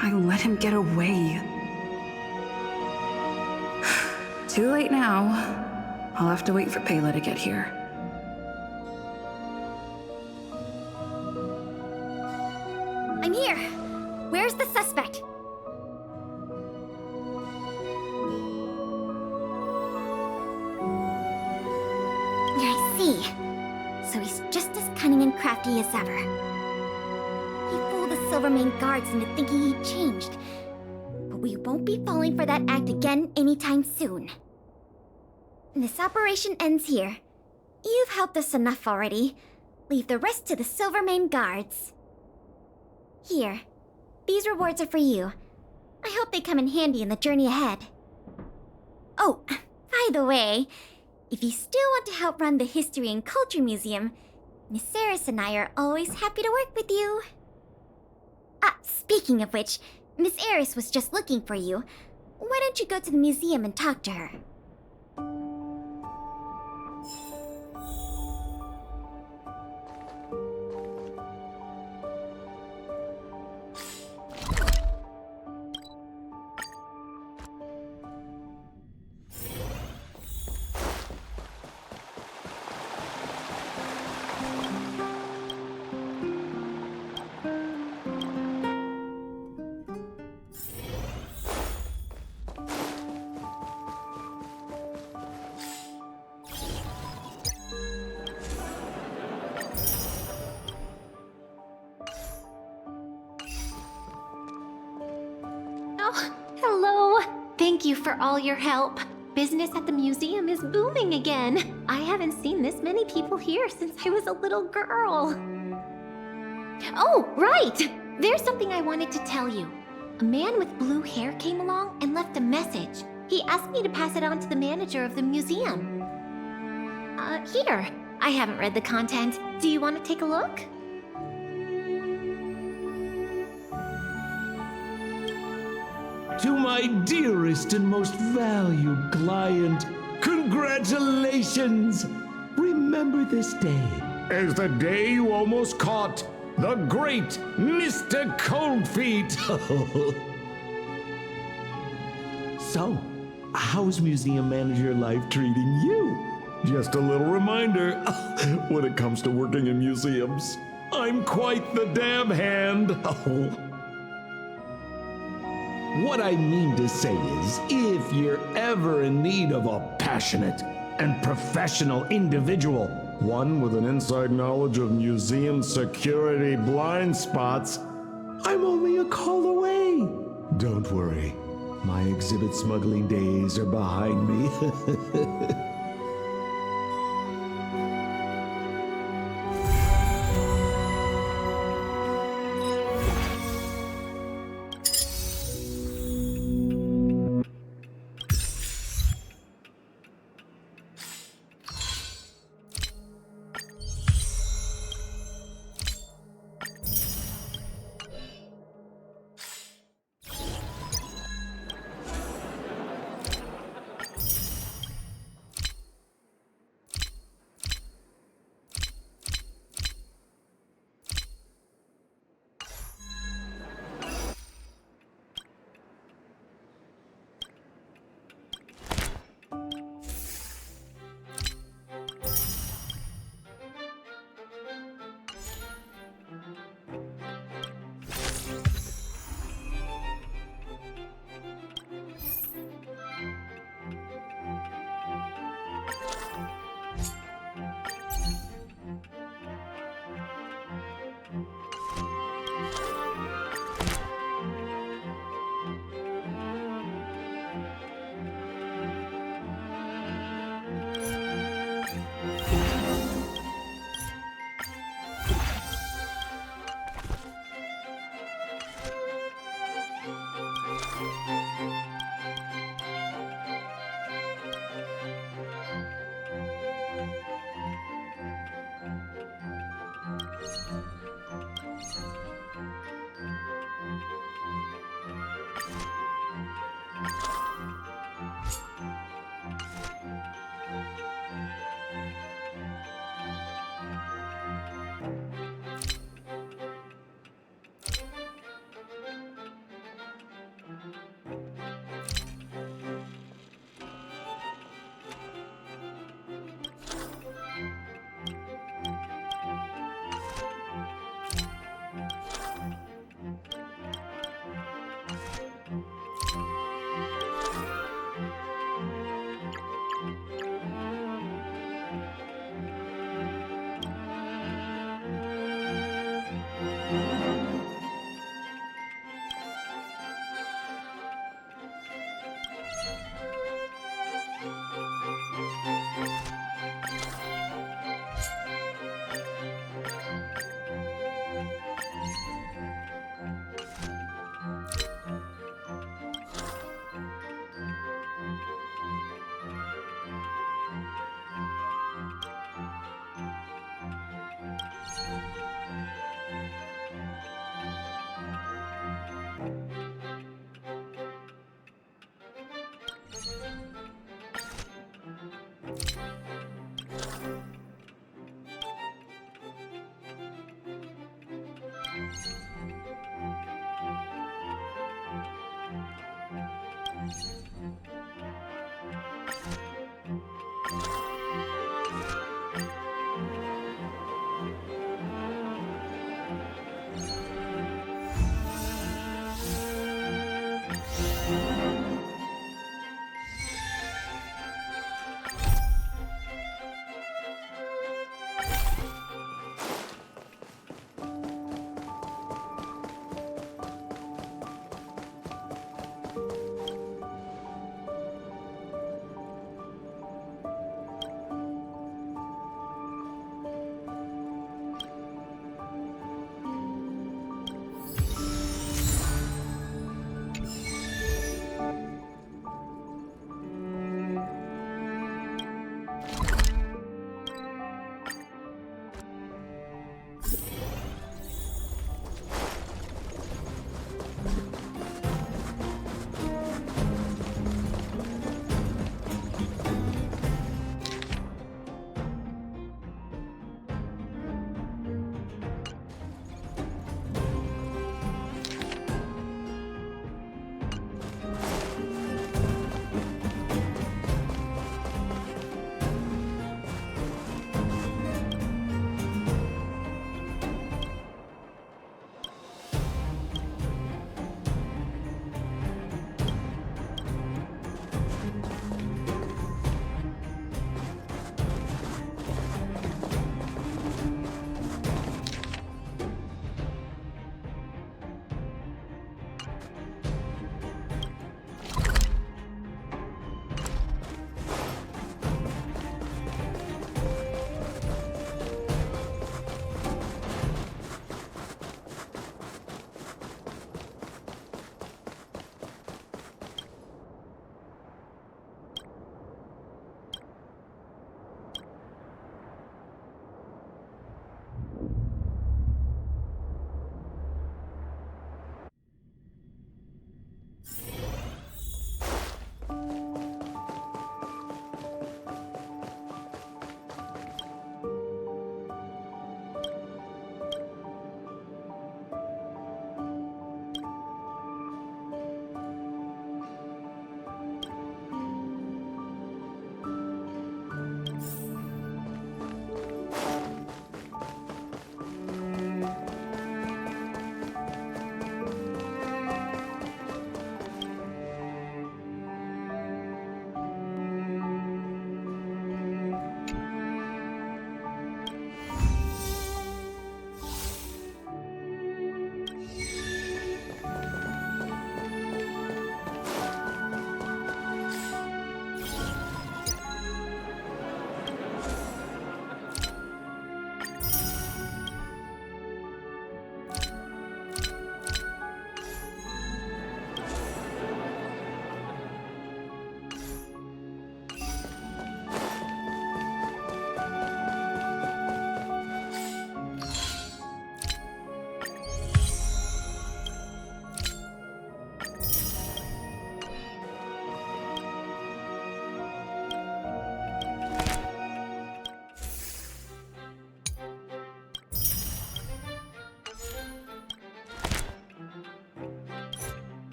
I let him get away. Too late now. I'll have to wait for Pela to get here. I'm here. Where's the suspect? I see. So he's just as cunning and crafty as ever. He fooled the Silvermane guards into thinking he'd changed. But we won't be falling for that act again anytime soon. This operation ends here. You've helped us enough already. Leave the rest to the Silvermane guards. Here. These rewards are for you. I hope they come in handy in the journey ahead. Oh, by the way, if you still want to help run the History and Culture Museum, Miss Eris and I are always happy to work with you. Speaking of which, Miss Eris was just looking for you. Why don't you go to the museum and talk to her? Oh, hello. Thank you for all your help. Business at the museum is booming again. I haven't seen this many people here since I was a little girl. Oh, right! There's something I wanted to tell you. A man with blue hair came along and left a message. He asked me to pass it on to the manager of the museum. Here. I haven't read the content. Do you want to take a look? To my dearest and most valued client, congratulations! Remember this day as the day you almost caught the great Mr. Coldfeet. So, how's museum manager life treating you? Just a little reminder, when it comes to working in museums, I'm quite the dab hand. What I mean to say is, if you're ever in need of a passionate and professional individual, one with an inside knowledge of museum security blind spots, I'm only a call away. Don't worry, my exhibit smuggling days are behind me.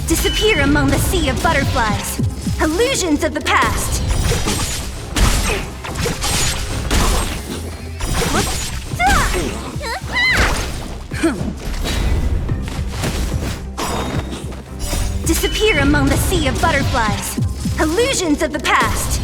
Disappear among the sea of butterflies. Illusions of the past. Disappear among the sea of butterflies. Illusions of the past.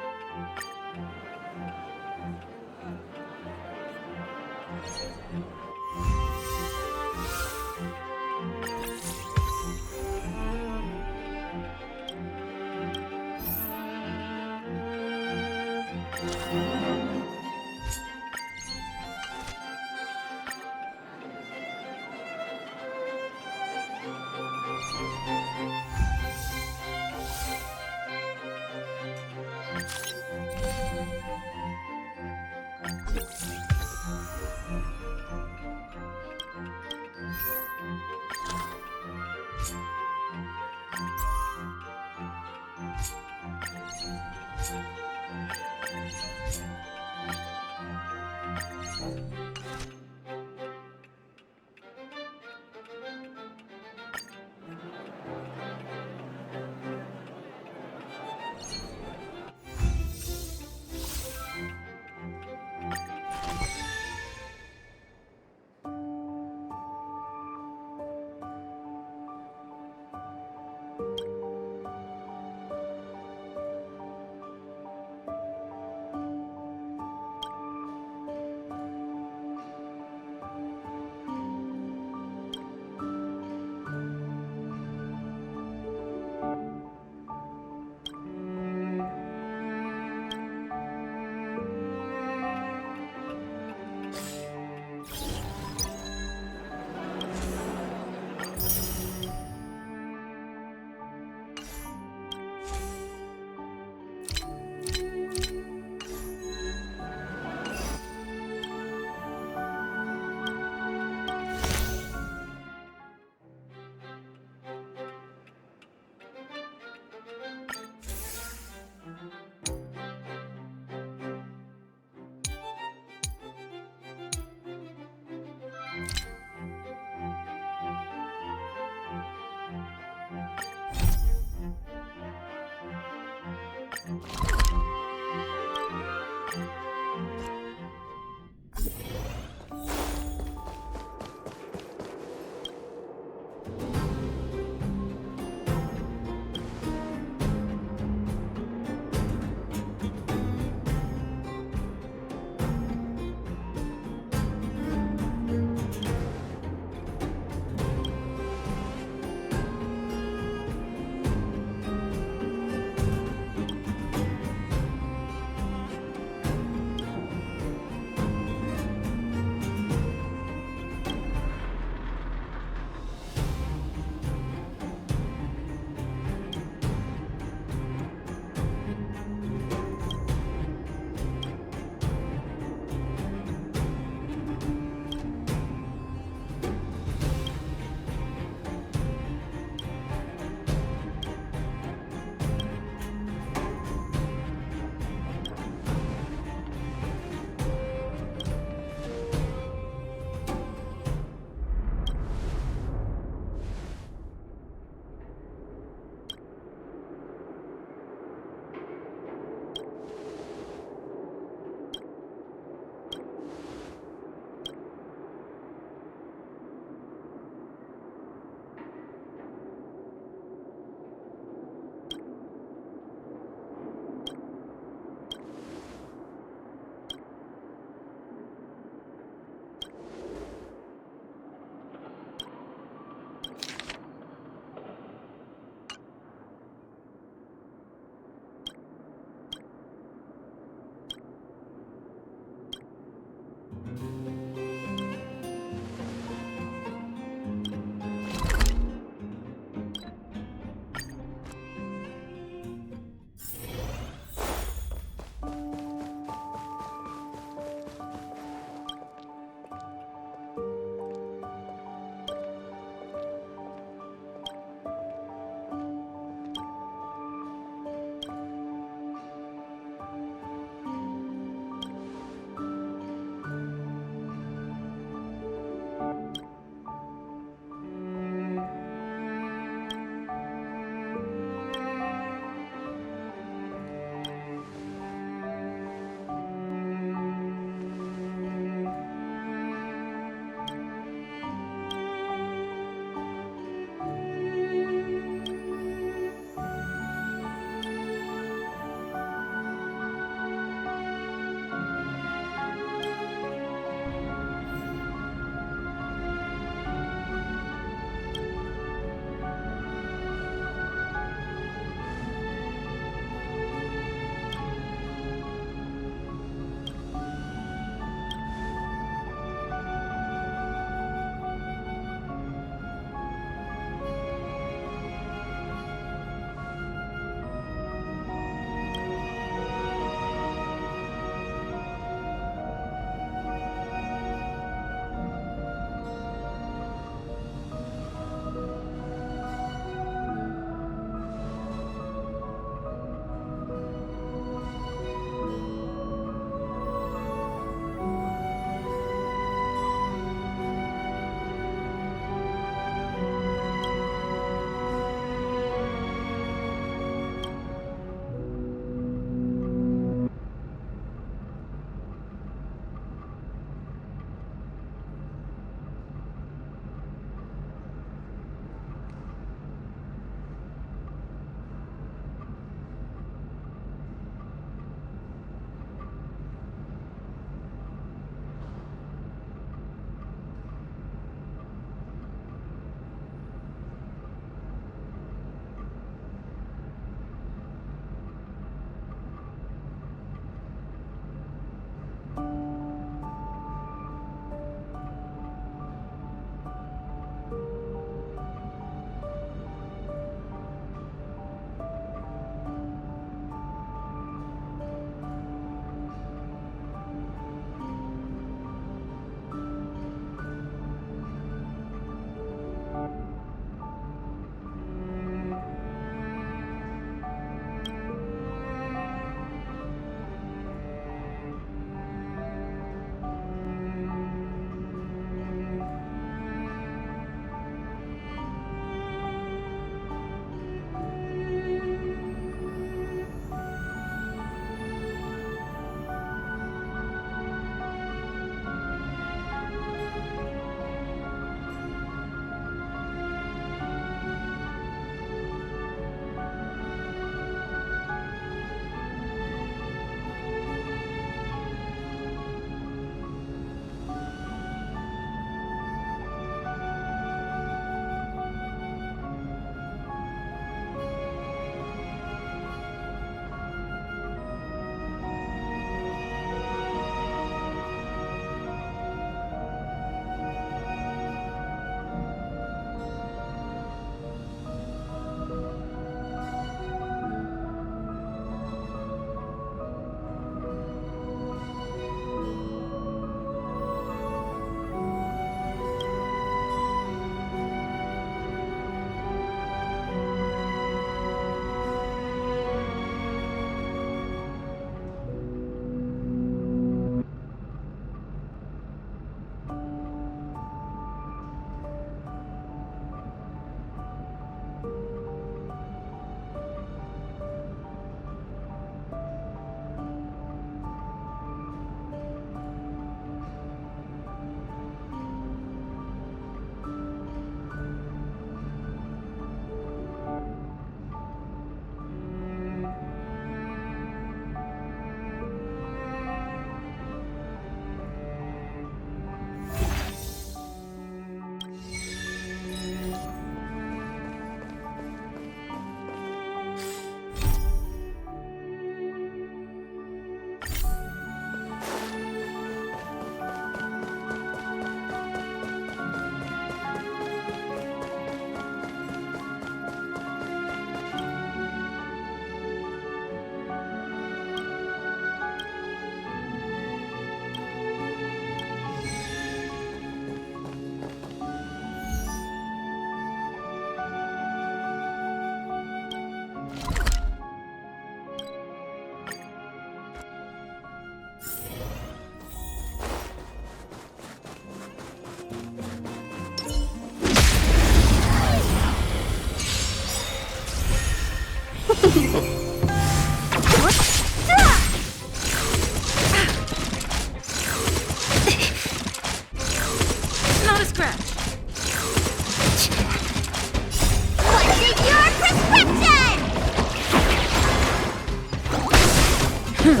You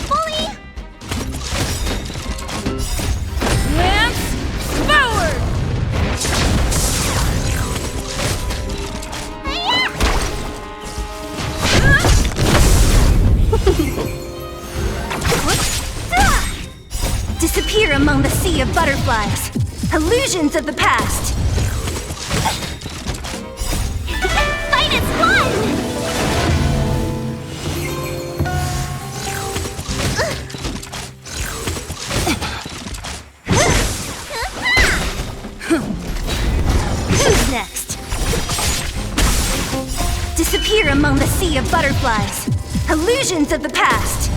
bully! Lance forward! Disappear among the sea of butterflies. Illusions of the past. Fight is fun! Who's next? Disappear among the sea of butterflies. Illusions of the past.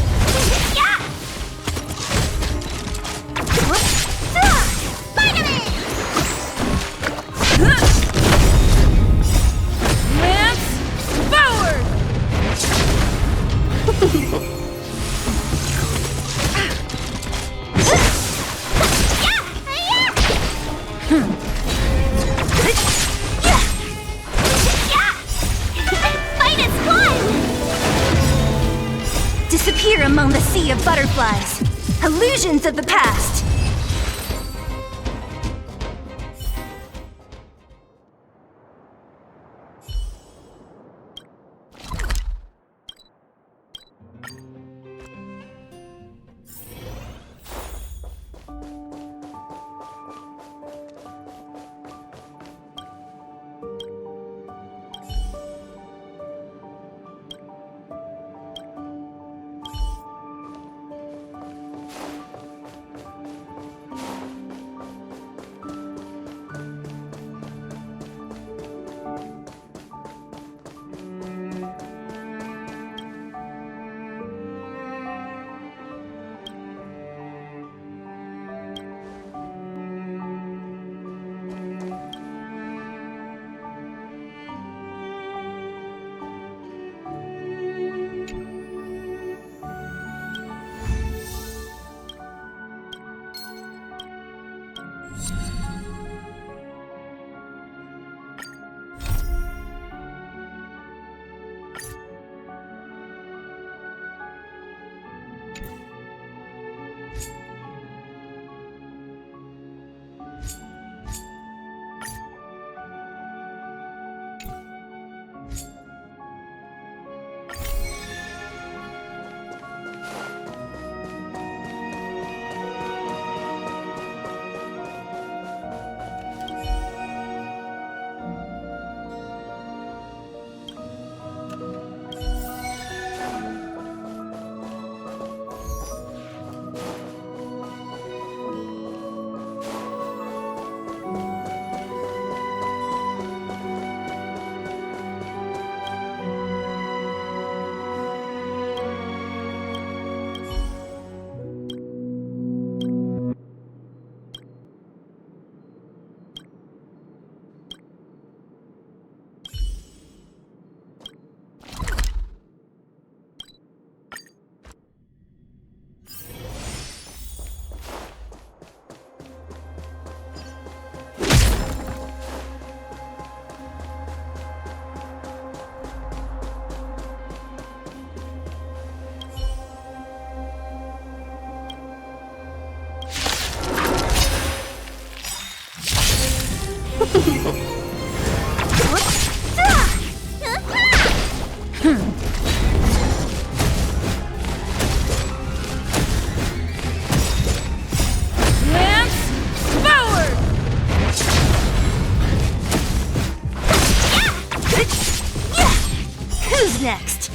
Lance forward! Fight is fun! Disappear among the sea of butterflies. Illusions of the past. next?